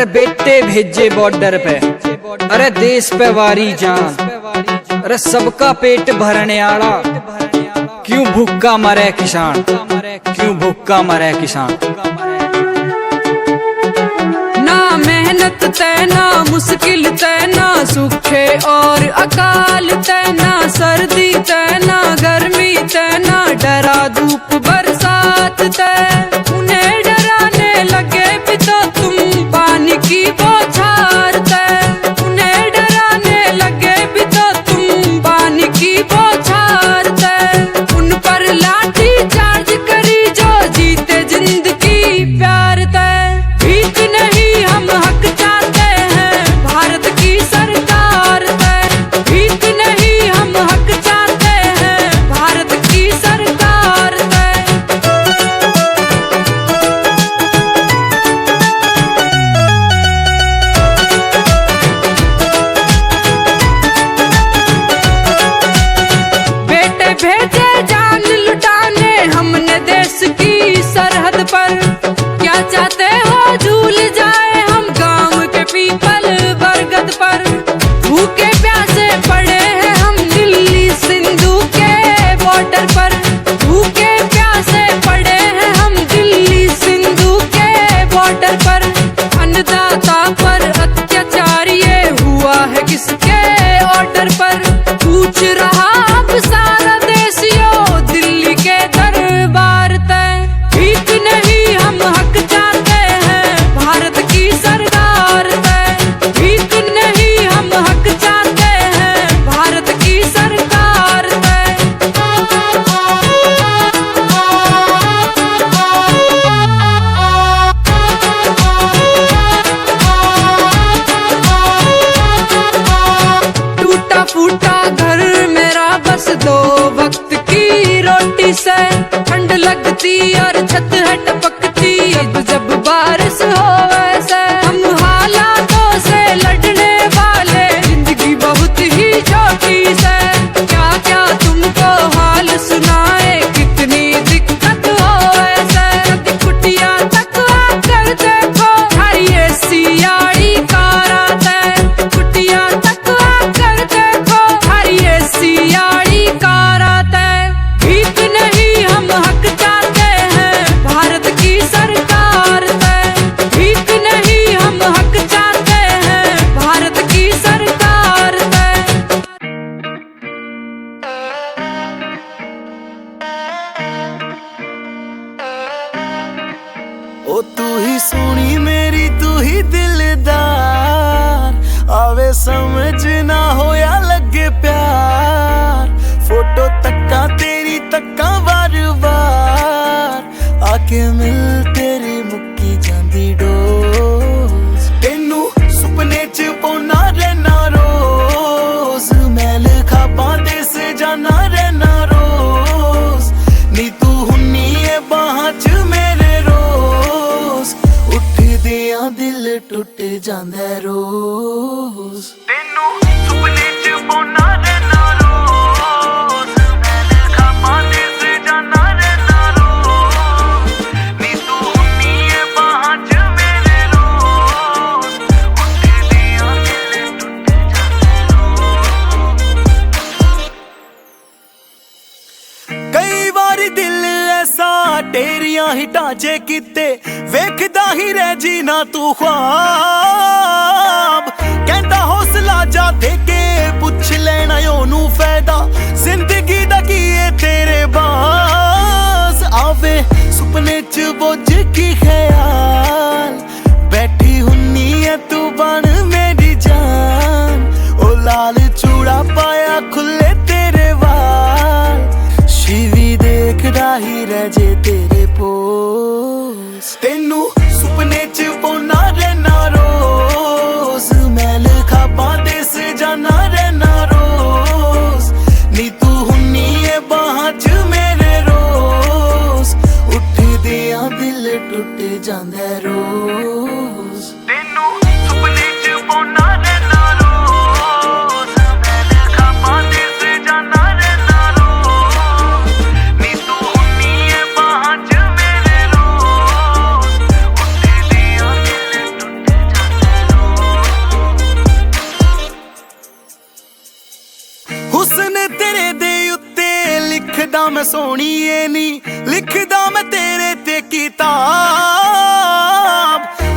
अरे बेटे भेजे बॉर्डर पे, अरे देश पे वारी जान, अरे सबका पेट भरने आला, क्यों भूखा मरे किसान, क्यों भूखा मरे किसान। ना मेहनत तय ना मुश्किल तय ना सूखे और अकाल तय ना सर्दी तय ना गर्मी तय ना डरा धूप बरसात तय। उन्हें डराने लगे भी तो तुम पानी की बौछार तय, उन्हें डराने लगे भी तो तुम पानी की बौछार तय। उन पर लाठी चार्ज करी जो जीते जिंदगी प्यार तय। भीख नहीं हम हक चाहते हैं भारत की सरकार तय, भीख नहीं हम हक चाहते हैं भारत की सरकार तय। बेटे भेजे जान लुटाने हमने देश की सरहद पर, क्या चाहते हो झूल जाए हम गांव के पीपल बरगद पर। भूखे प्यासे पड़े हैं हम दिल्ली सिंधु के बॉर्डर पर, भूखे प्यासे पड़े हैं हम दिल्ली सिंधु के बॉर्डर पर। अन्नदाता पर अत्याचार ये हुआ है किसके ऑर्डर पर, पूछ रहा अब सारा देशियों दिल्ली के दरबार तय। भीख नहीं हम हक चाहते हैं भारत की सरकार तय, भीख नहीं हम हक चाहते हैं भारत की सरकार तय। टूटा फूटा घर मेरा बस दो वक्त की रोटी से, ठंड लगती और छत है टपकती अब जब बारिश हो वैसे। हम हालातों से लड़ने वाले जिंदगी बहुत ही छोटी से, क्या क्या तुमको हाल सुनाए कितनी दिक्कत हो वैसे। कभी कुटिया तक आकर देखो हरी सियाड़ी कारा तय, कुटिया तक आकर देखो हरी सियाड़ी कारा तय। भीख नहीं हम हक चाहते हैं भारत की सरकार तय, भीख नहीं हम हक चाहते हैं भारत की सरकार तय। ओ तू ही सोनी मेरी तू ही दिलदार, आवे समझ ना हो या लगे प्यार। फोटो तक्का तेरी तक्का बार बार, आके मिल तेरी मुक्की जांदी डोज। तेनू सुपने च पौना रहना रोज, मैल खाबा दे से जाना रहना रोज। नी तू हुन्नी है बाहां च मेरे रोज, उठ दिया दिल टुट जांदा रोज। तेनू सुपने च पौना रहना रोज, मैल खाबा दे से जाना रहना रोज। नी तू हुन्नी है बाहां च मेरे रोज, उठ दिया दिल टुट जांदा रोज। कई बारी दिल ऐसा तेरियां ही ढांचे किते, वेखदा ही रह जी ना तू ख्वाब। कहता हौसला जा दे के पुछ लेना ओनू फायदा, जिंदगी दा की है तेरे बास। आवे सुपने च बोझ की ख्याल, बैठी हुन्नी है तू बन मेरी जान। ओ लाल चूड़ा पाया खुले तेरे वाल, शिवी देखदा ही रह जे तेरे पोस। तेनू सुपने च पौना रहना रोज, मैल खाबा दे से जाना रहना रोज। नी तू हुन्नी है बाहां च मेरे रोज, उठ दिया दिल टुट मैं सोहणीए नी लिखदा मैं तेरे ते किताब।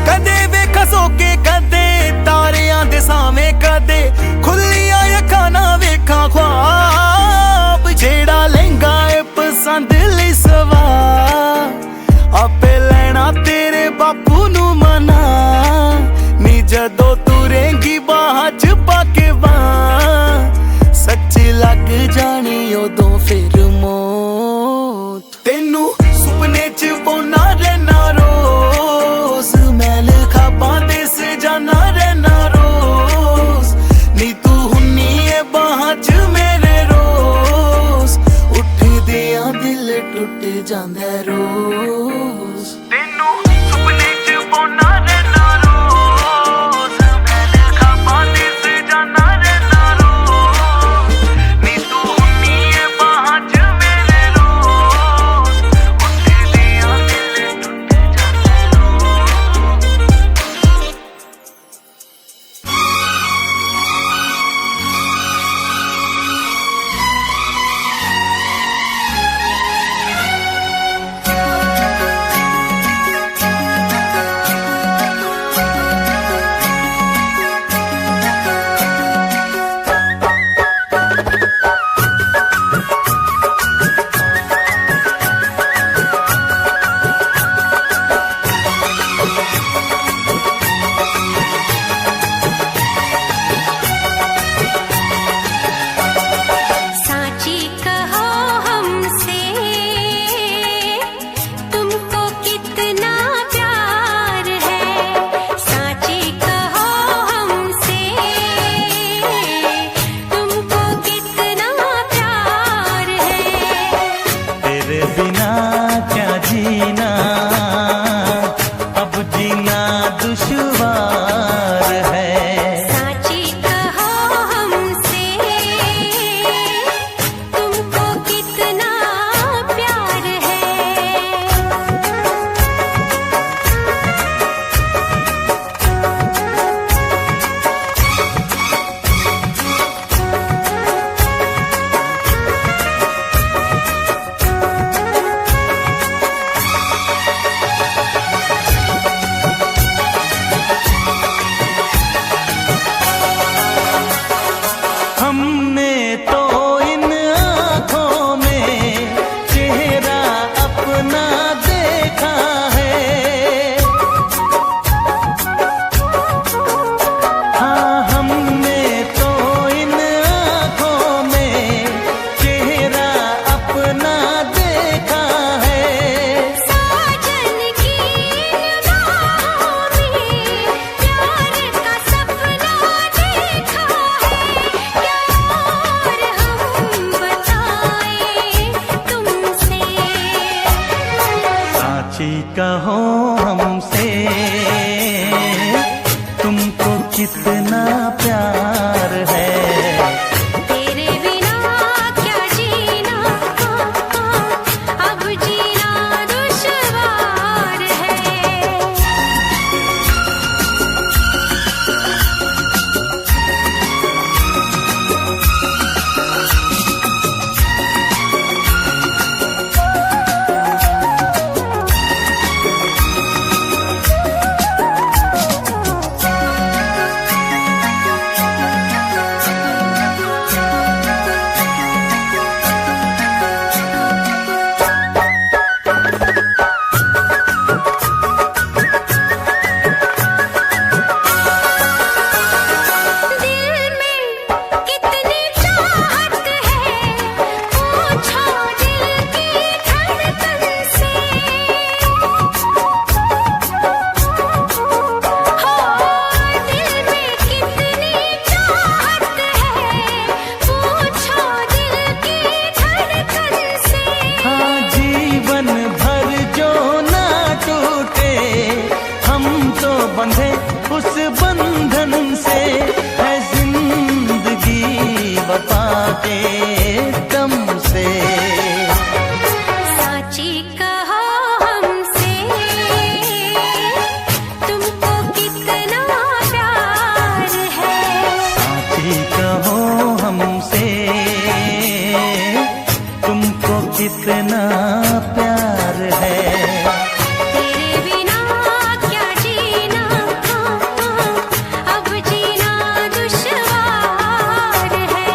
कदे वेखा सोके कदे तारियां दे सावें कदे खुलियां अखां ना वेखा ख्वाब। जेड़ा लहंगा है पसंद लई सवा आपे लेना तेरे बापू नू मना। नी जदों तुरेंगी बाह च पाके बां सच्ची लग जानी उदों फिर मौत। तेनू सुपने च पौना रहना रोज मैल खाबां दे सजाना रहना रोज। नी तू हुन्नी है बाह च मेरे रोज उठदियां दिल टुट जांदा रोज। तेनू सुपने च पौना रहना रोज मैल खाबां दे सजाना रहना रोज। नी तू हुन्नी है बाह च मेरे रोज उठदियां दिल टुट जांदा रोज। साची कहो हमसे तुमको कितना प्यार है। साची कहो हमसे तुमको कितना प्यार है। तेरे बिना क्या जीना अब जीना दुश्वार है। साची कहो हमसे तुमको कितना प्यार है। हमने तो इन आँखों में चेहरा अपना देखा है। हाँ हमने तो इन आँखों में चेहरा अपना देखा है। साजन की निगाहों में प्यार का सपना देखा है। क्या और हम बताएं तुमसे। साची कहो हमसे तुमको कितना प्यार है। तेरे बिना क्या जीना अब जीना दुश्वार है। दिल में कितनी चाहत है पूछो दिल की धड़कन से। हो दिल में कितनी चाहत है पूछो दिल की धड़कन से। हाँ जीवन भर जो ना टूटे हम तो बंधे उस बंधन से। है जिंदगी वफा के दम से। साची कहो हमसे तुमको कितना प्यार है। साची कहो हमसे तुमको इतना प्यार है। तेरे बिना क्या जीना, अब जीना दुश्वार है।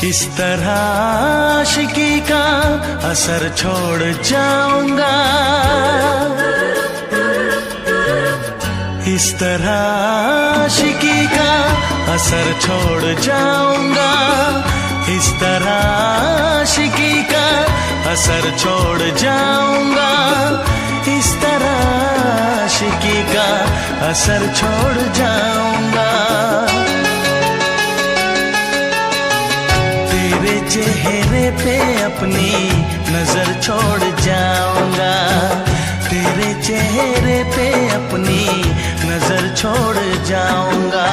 इस तरह आशिकी का असर छोड़ जाऊंगा, इस तरह आशिकी का असर छोड़ जाऊंगा, इस तरह आशिकी का असर छोड़ जाऊंगा, इस तरह आशिकी का असर छोड़ जाऊंगा। तेरे चेहरे पे अपनी नजर छोड़ जाऊंगा, तेरे चेहरे पे अपनी नजर छोड़ जाऊंगा,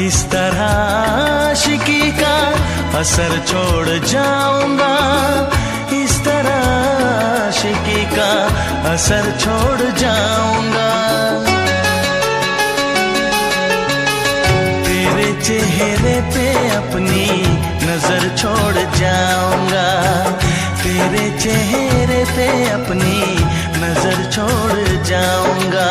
इस तरह आशिकी का असर छोड़ जाऊंगा, इस तरह आशिकी का असर छोड़ जाऊंगा। तेरे चेहरे पे अपनी नजर छोड़ जाऊंगा, तेरे चेहरे पे अपनी नजर छोड़ जाऊंगा।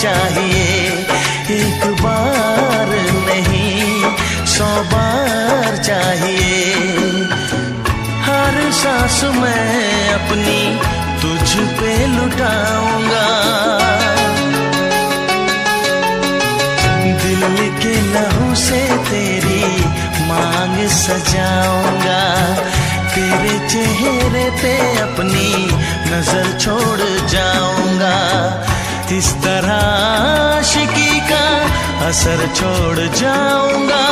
चाहिए एक बार नहीं 100 बार चाहिए। हर सांस मैं अपनी तुझ पे लुटाऊंगा, दिल के लहू से तेरी मांग सजाऊंगा, तेरे चेहरे पे अपनी नजर छोड़ जाऊंगा। इस तरह आशिकी का असर छोड़ जाऊंगा,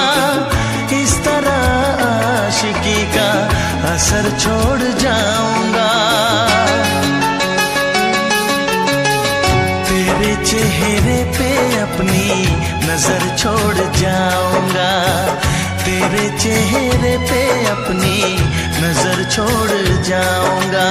इस तरह आशिकी का असर छोड़ जाऊंगा। तेरे चेहरे पे अपनी नजर छोड़ जाऊंगा, तेरे चेहरे पे अपनी नजर छोड़ जाऊंगा।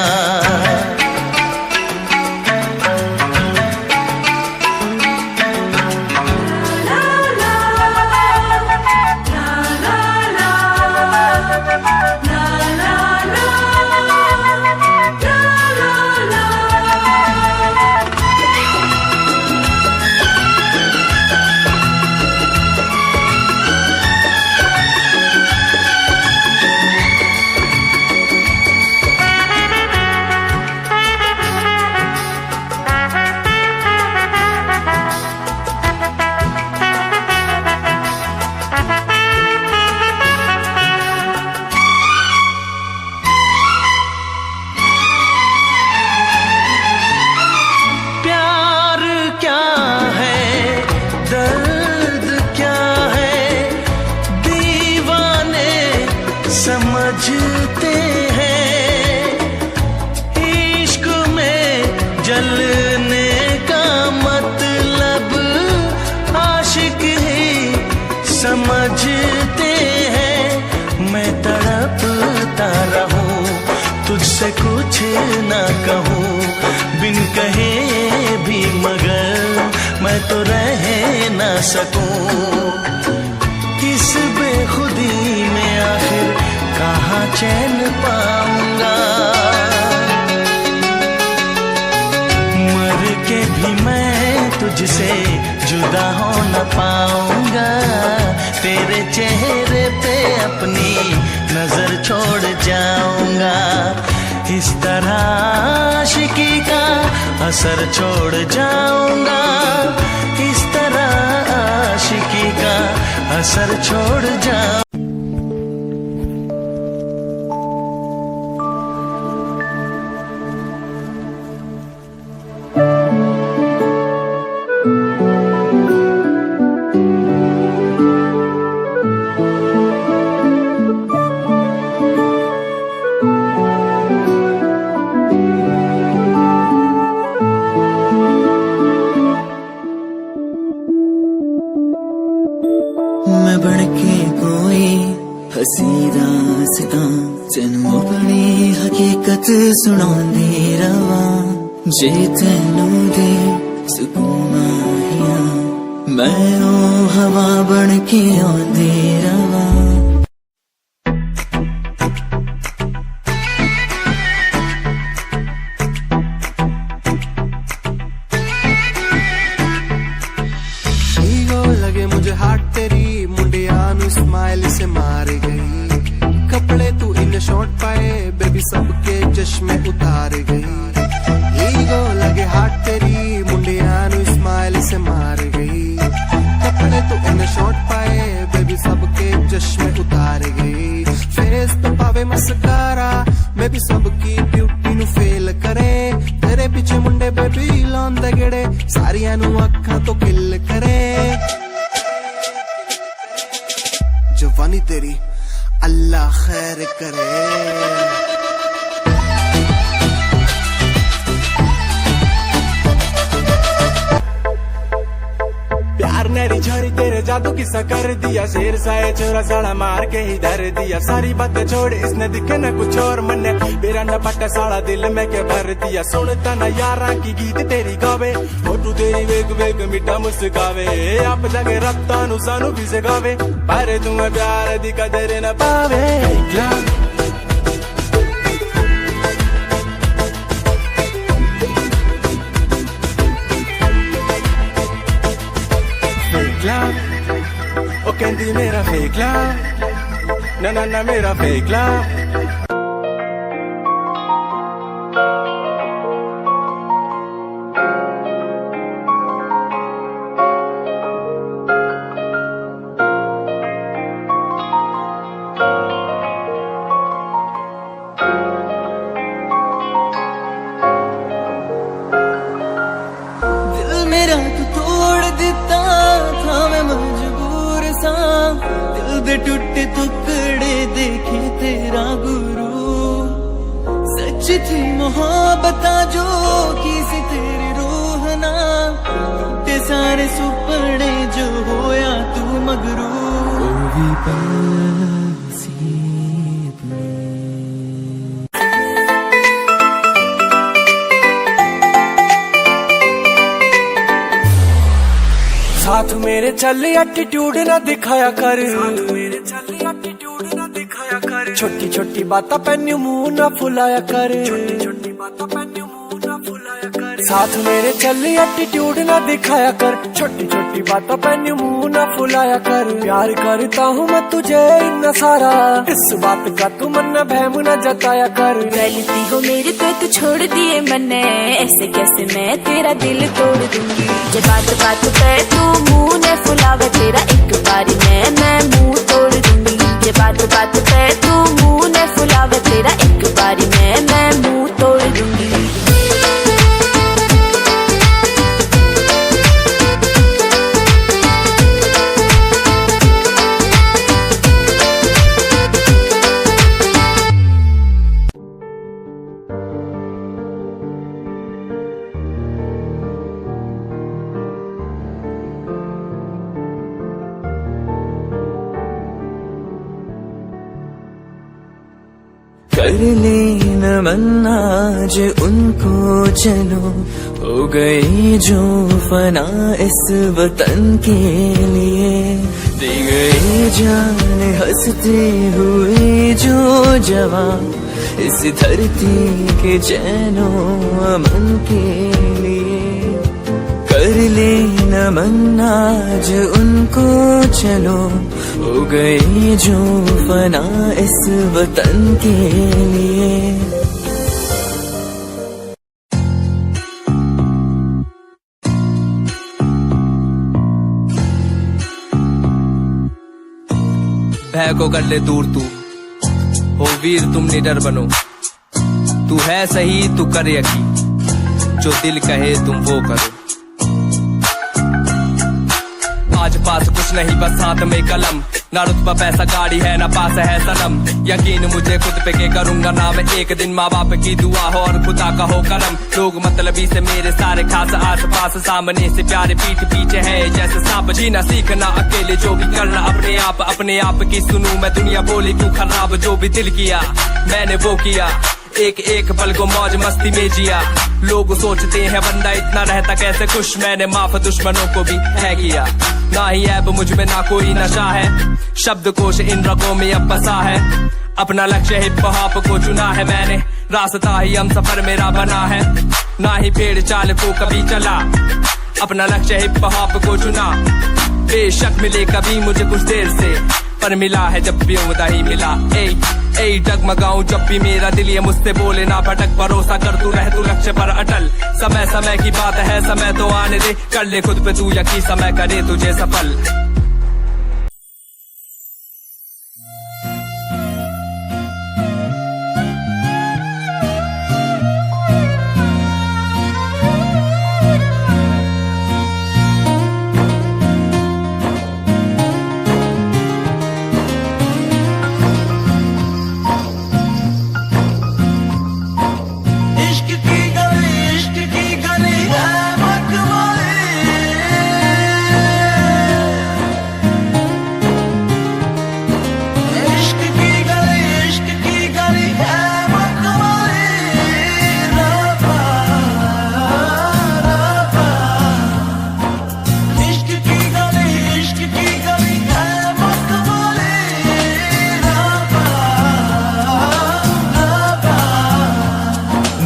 ना कहूँ बिन कहे भी, मगर मैं तो रह ना सकूं। इस बेखुदी में आखिर कहाँ चैन पाऊंगा, मर के भी मैं तुझसे जुदा हो न पाऊंगा। तेरे चेहरे पे अपनी नजर छोड़ जाऊंगा। इस तरह आशिकी का असर छोड़ जाऊंगा। इस तरह आशिकी का असर छोड़ जाऊंगा। मैं बनके कोई हसी दासता तेनू अपनी हकीकत सुनांदी रवा। जे तेनू दे सुकून आहिया मैं ओ हवा बनके आंदी रवा। लगे मुझे हार्ट तेरी मुंडिया नु स्माइल से मार गई। कपड़े तू इन शॉर्ट पाए बेबी सबके चश्मे उतार गई। ईगो लगे हार्ट तेरी मुंडिया नु स्माइल से मार गई। कपड़े तू इन शॉर्ट पाए बेबी सबके चश्मे उतार गई। फेस पे पावे मस्कारा मैं भी सबकी ब्यूटी नु फेल करे। तेरे पीछे मुंडे बेबी लौंदे गेड़े सारिया नु अखा तो किल करे। जवानी तेरी अल्लाह खैर करे। प्यार नेरी छोरी तेरे जादू किस्सा कर दिया। शेर साए छोरा साड़ा मार के ही धर दिया। सारी बातें छोड़ इसने दिखे न कुछ और मन्ने मेरा न पट्टा साड़ा दिल में के भर दिया। सुनता न यारा की गीत तेरी गावे फोटू तेरी वेग वेग मिठा मुस्कावे। आप जगे रखता नु सानू भी सिखावे पर तुम्हें प्यार दी कदर न पावे। ओ कहती मेरा फेक लव ना ना ना मेरा फेक लव। दिल मेरा तू तोड़ दिता था मैं मजबूर सा। दिल दे टूटे टुकड़े देखे तेरा गुरु। सच थी मोहब्बत जो किसी तेरी रूह ना। टूटे सारे सुपने जो होया तू मगरू। भी साथ मेरे चल एटीट्यूड ना दिखाया कर। मेरे चल एटीट्यूड ना दिखाया कर। छोटी छोटी बातें पे न्यू मुंह ना फुलाया कर। छोटी छोटी बातें पे न्यू मुंह ना फुलाया कर। साथ मेरे चल एटीट्यूड ना दिखाया कर। छोटी छोटी बातों पे न्यू मुंह ना फुलाया कर। प्यार करता हूँ मैं तुझे इतना सारा इस बात का तू मन बहम न जताया कर। गलती हो मेरी तो तू छोड़ दिए मैंने ऐसे कैसे मैं तेरा दिल तोड़ दूंगी। जे बात बात पे तू मुंह ने फुलावे तेरा एक बारी मैं मुंह तोड़ दूंगी। जे बात बात पे तू मुंह ने फुलावे तेरा एक बारी मैं मुंह तोड़ दूंगी। कर ले नमन आज उनको चलो, हो गई जो फना इस वतन के लिए, दी गई जान हंसते हुए जो जवान इस धरती के चैनो अमन के लिए। कर ले नमन आज उनको चलो, हो गई जो फना इस वतन के लिए। भय को कर ले दूर तू, हो वीर तुम निडर बनो, तू है सही तू कर यकीन, जो दिल कहे तुम वो करो। आज पास कुछ नहीं बस हाथ में कलम, ना रुतबा पैसा गाड़ी है ना पास है सनम, यकीन मुझे खुद पे के करूंगा ना मैं एक दिन, माँ बाप की दुआ हो और खुदा का हो करम। लोग मतलबी से मेरे सारे खास आस पास, सामने से प्यारे पीठ पीछे है जैसे सांप। जीना सीखना अकेले जो भी करना अपने आप की सुनूं मैं दुनिया बोली क्यों खराब, जो भी दिल किया मैंने वो किया, एक एक पल को मौज मस्ती में जिया। लोग सोचते हैं बंदा इतना रहता कैसे खुश, मैंने माफ दुश्मनों को भी है किया। ना ही ऐब मुझ में ना कोई नशा है, शब्दकोश इन रगों में अब बसा है। अपना लक्ष्य हिप हॉप को चुना है मैंने, रास्ता ही हम सफर मेरा बना है। ना ही भेड़ चाल को कभी चला, अपना लक्ष्य हिप हॉप को चुना। बेशक मिले कभी मुझे कुछ देर से, पर मिला है जब भी उम्दा ही मिला। ए डगमगाऊं जब भी मेरा दिल ये मुझसे बोले ना भटक, भरोसा कर तू रह तू लक्ष्य पर अटल। समय समय की बात है समय तो आने दे, कर ले खुद पे तू यकीन समय करे तुझे सफल।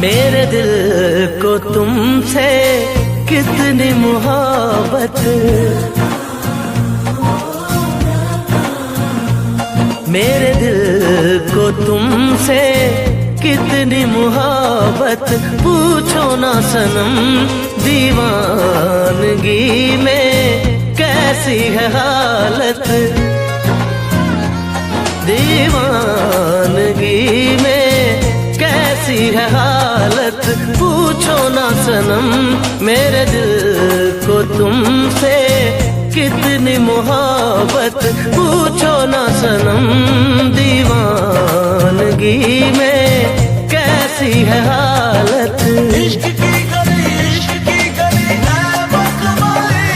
मेरे दिल को तुमसे कितनी मोहब्बत, मेरे दिल को तुमसे कितनी मोहब्बत, पूछो ना सनम दीवानगी में कैसी है हालत। दीवानगी में कैसी है हालत, पूछो ना सनम मेरे दिल को तुमसे कितनी मोहब्बत, पूछो ना सनम दीवानगी में कैसी है हालत। इश्क की गली, इश्क की गली है मखमली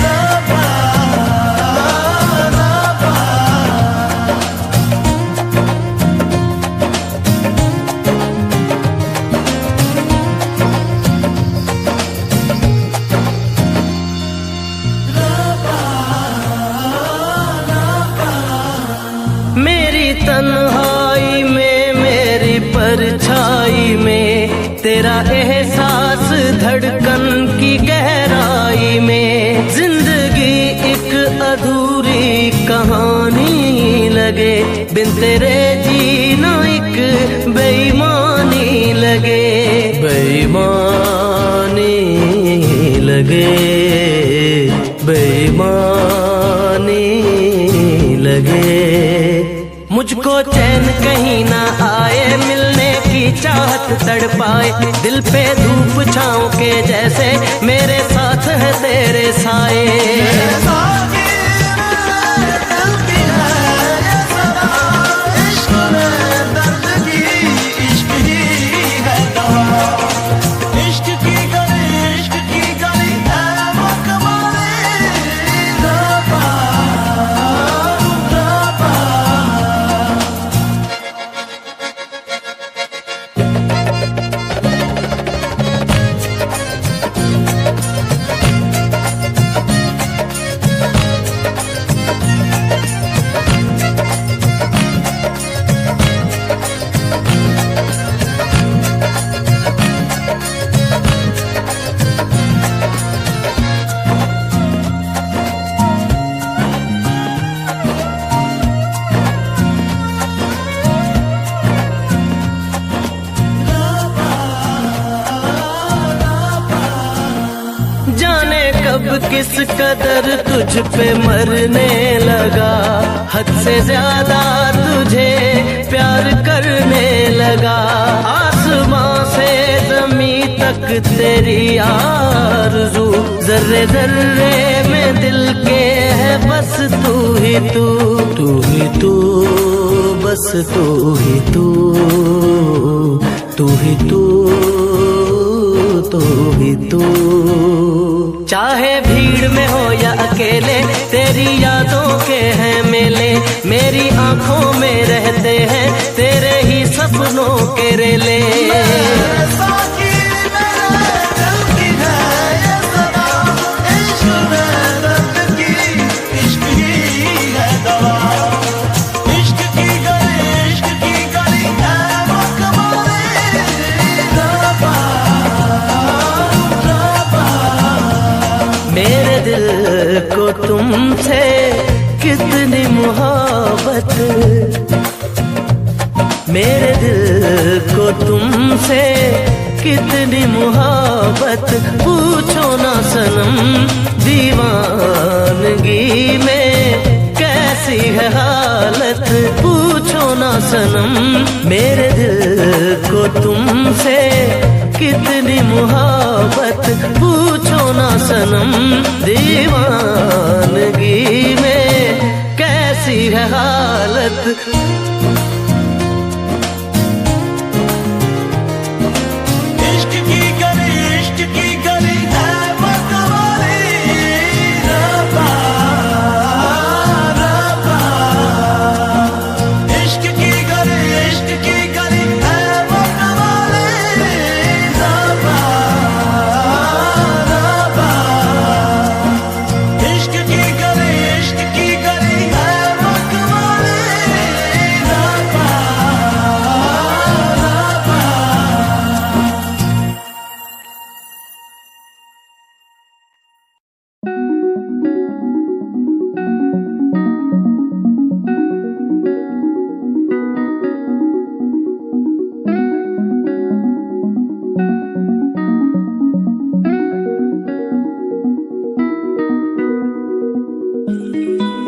रबा, रबा। मेरी तन्हाई में मेरी परछाई में तेरा एहसास धड़कन की गहराई में, जिंदगी एक अधूरी कहानी लगे, बिन तेरे जीना एक बेईमानी लगे, बेईमानी लगे, बेईमानी लगे। मुझको चैन कहीं ना आए, मिलने की चाहत तड़पाए, दिल पे धूप छाँव के जैसे मेरे साथ है तेरे साए। किस कदर तुझ पे मरने लगा, हद से ज्यादा तुझे प्यार करने लगा। आसमां से ज़मीं तक तेरी आरज़ू, जर्रे जर्रे में दिल के है बस तू ही तू, तू ही तू, बस तू ही तू, तू ही तू, तू ही तू। चाहे भीड़ में हो या अकेले, तेरी यादों के हैं मेले, मेरी आंखों में रहते हैं तेरे ही सपनों के रेले। मेरे दिल को तुमसे कितनी मोहब्बत, मेरे दिल को तुमसे कितनी मोहब्बत, पूछो ना सनम दीवानगी में कैसी है हालत, पूछो ना सनम मेरे दिल को तुमसे कितनी मोहब्बत, पूछो ना सनम दीवानगी में कैसी है हालत। इश्क की गली है मतवाली, रब्बा रब्बा। इश्क की गली है मतवाली, रब्बा रब्बा। इश्क की गली है मतवाली, रब्बा रब्बा।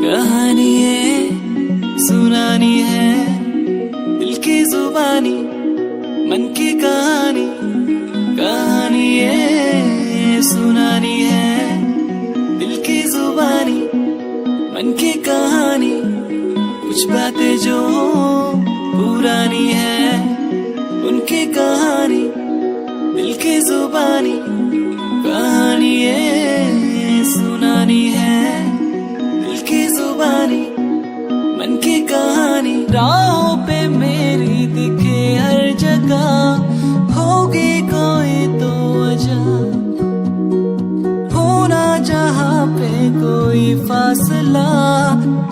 कहानी है सुनानी है, दिल की जुबानी मन की कहानी, कहानी है सुनानी है, दिल की जुबानी मन की कहानी। कुछ बातें जो पुरानी है उनकी कहानी, दिल की जुबानी, कहानी है सुनानी है, दिल की जुबानी मन की कहानी। राहों पे मेरी दिखे हर जगह होगी कोई तो वजह, होना जहाँ पे कोई फासला,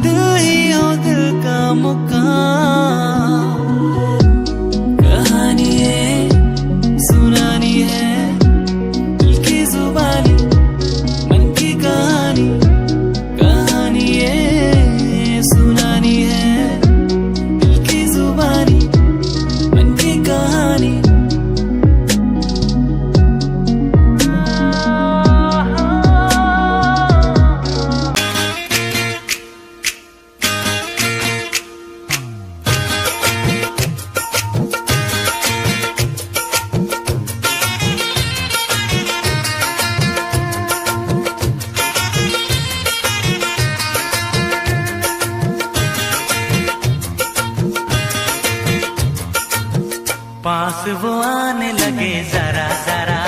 दिल ही हो दिल का मुकाम। कहानी है सुनानी है, दिल की जुबानी मन की कहानी, कहानी है सुनानी है, दिल की जुबानी मन की कहानी। पास वो आने लगे जरा जरा,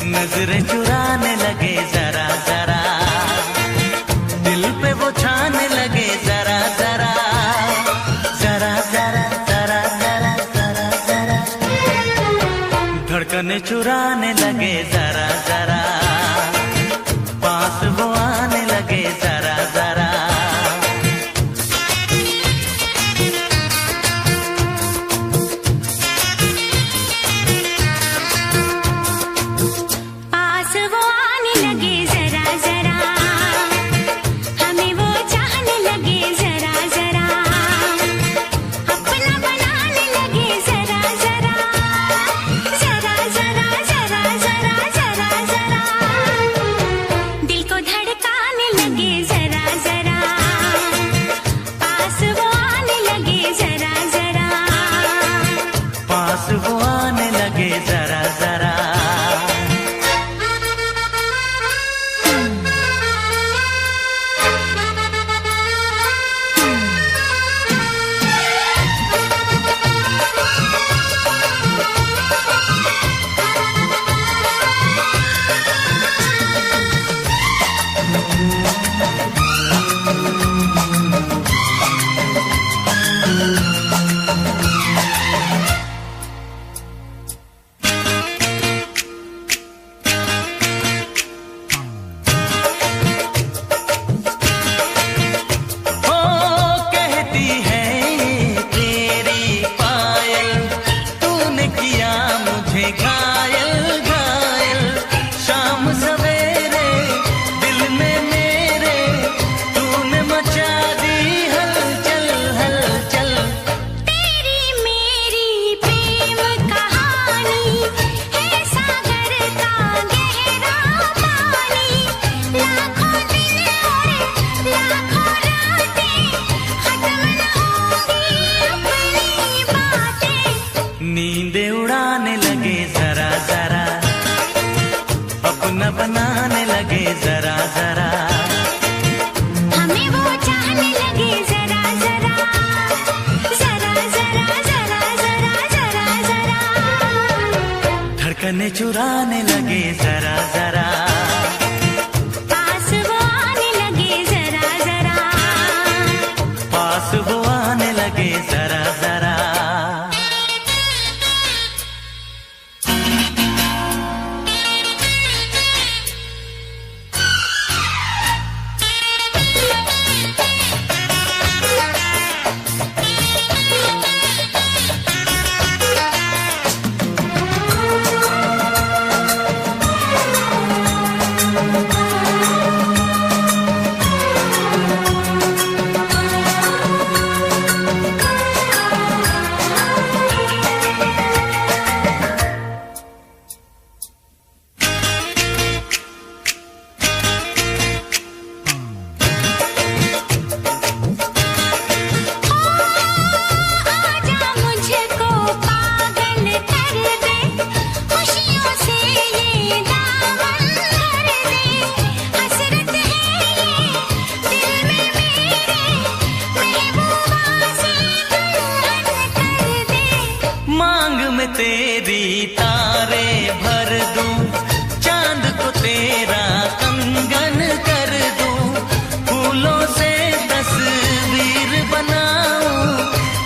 नजरें चुराने लगे जरा जरा, दिल पे वो छाने लगे जरा जरा, जरा जरा जरा जरा जरा जरा, धड़कने चुराने लगे जरा जरा, पास वो आने लगे जरा जरा। लगे जरा जरा, अपना बनाने लगे जरा जरा, हमें वो चाहने लगे जरा जरा, जरा जरा जरा जरा जरा जरा, धड़कने चुराने लगे जरा जरा, पास वो आने लगे जरा जरा, पास वो आने लगे जरा जरा। तेरी तारे भर दूं, चांद को तेरा कंगन कर दूं, फूलों से तस्वीर बनाऊं,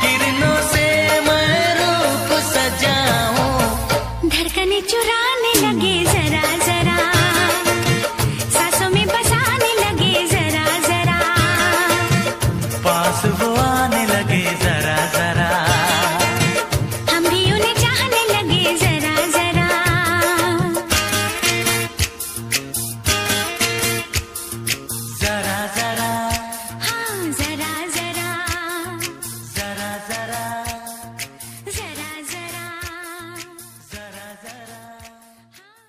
किरणों से मैं रूप सजाऊं, धड़कने चुराने लगे जरा जरा, सांसों में बसाने लगे जरा जरा, पास वो आने लगे जरा जरा,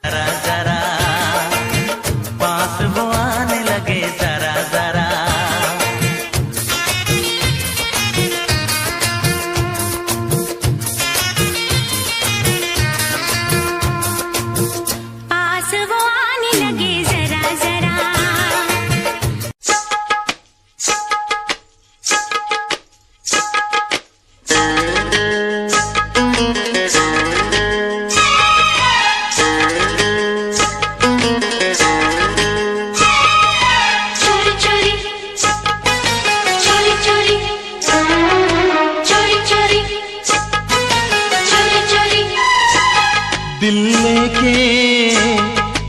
जरा जरा, पास वो आने लगे जरा जरा। पास वो आने लगे जरा जरा।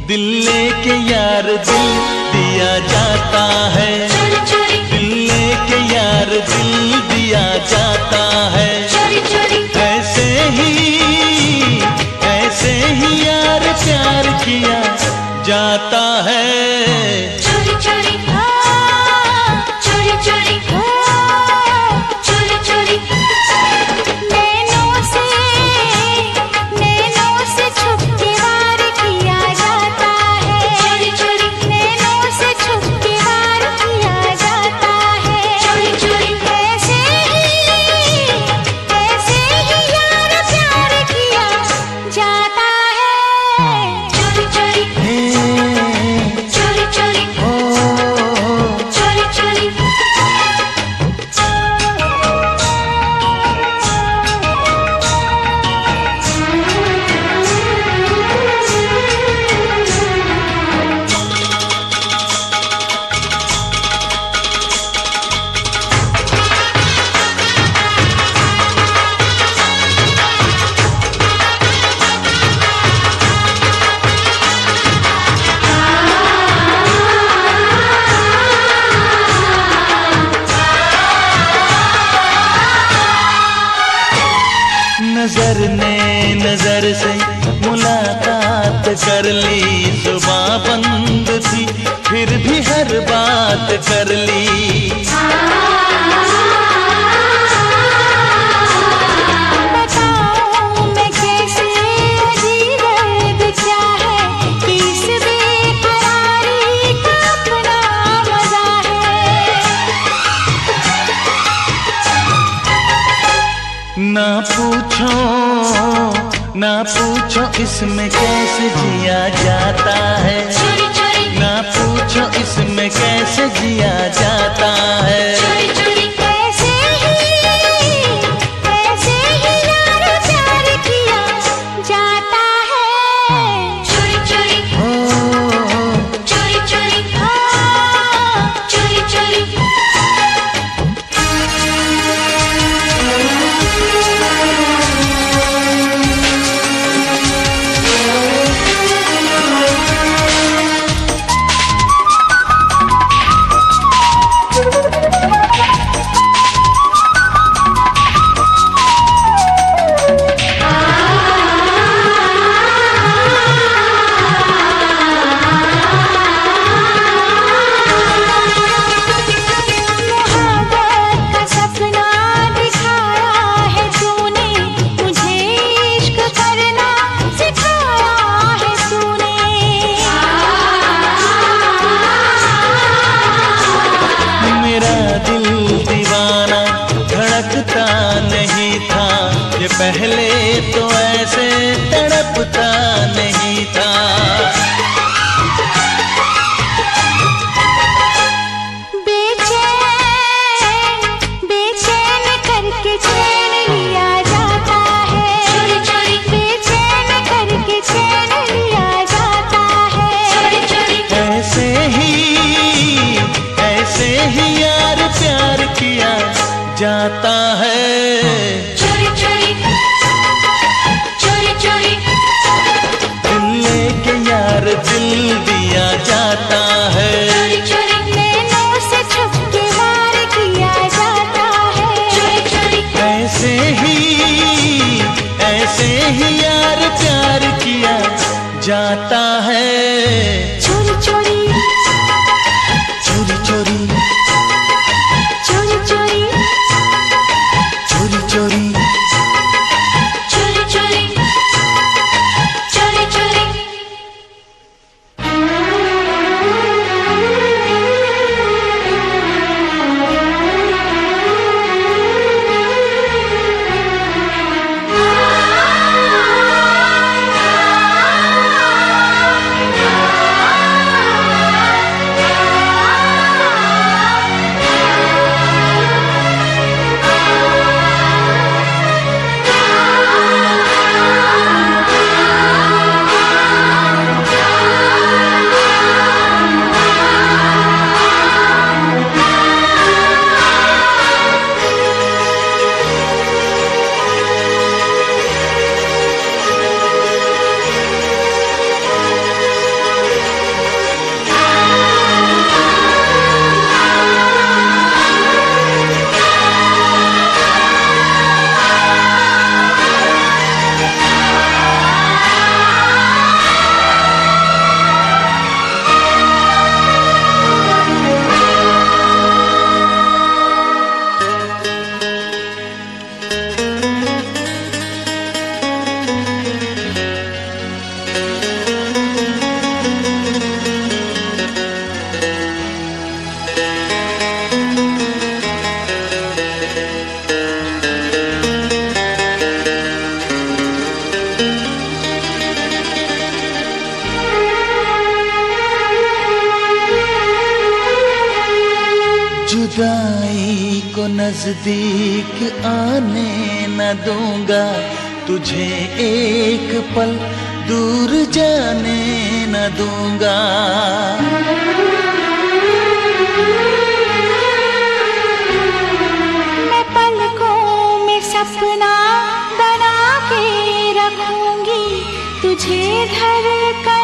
दिल लेके यार दिल दिया जाता है, दिल लेके यार दिल दिया जाता है, ऐसे ही यार प्यार किया जाता है। चोरी चोरी चोरी चोरी चोरी चोरी, नैनों से छुप के वार किया जाता है, चोरी चोरी, नैनों से छुप के वार किया जाता है, चोरी चोरी, ऐसे ही यार प्यार किया जाता है, चोरी चोरी चोरी चोरी चोरी चोरी। नजर ने नजर से मुलाकात कर ली, जुबां बंद थी फिर भी हर बात कर ली, बताऊं मैं कैसे अजीब दर्द क्या है, इस बेकरारी का अपना मजा है, ना पूछो ना पूछो इसमें कैसे जिया जाता है, चोरी चोरी ना पूछो इसमें कैसे जिया जाता है। चोरी चोरी ऐसे ही यार प्यार किया जाता है। चोरी चोरी चोरी चोरी चोरी चोरी पहले तो ऐसे तड़पता नहीं था। बेचैन बेचैन करके चैन लिया जाता है। चोरी चोरी बेचैन करके चैन लिया जाता है। चोरी चोरी ऐसे ही यार प्यार किया जाता है। चोरी चोरी चोरी चोरी दिल लेके यार दिल दिया जाता है। चोरी चोरी नैनों से छुप के वार किया जाता है। चोरी चोरी ऐसे ही यार प्यार किया जाता है। चोरी चोरी चोरी चोरी चोरी चोरी चोरी चोरी चोरी चोरी चोरी चोरी जुदाई को नजदीक आने न दूंगा, तुझे एक पल दूर जाने न दूंगा। मैं पलकों में सपना बना के रखूंगी, तुझे धर कर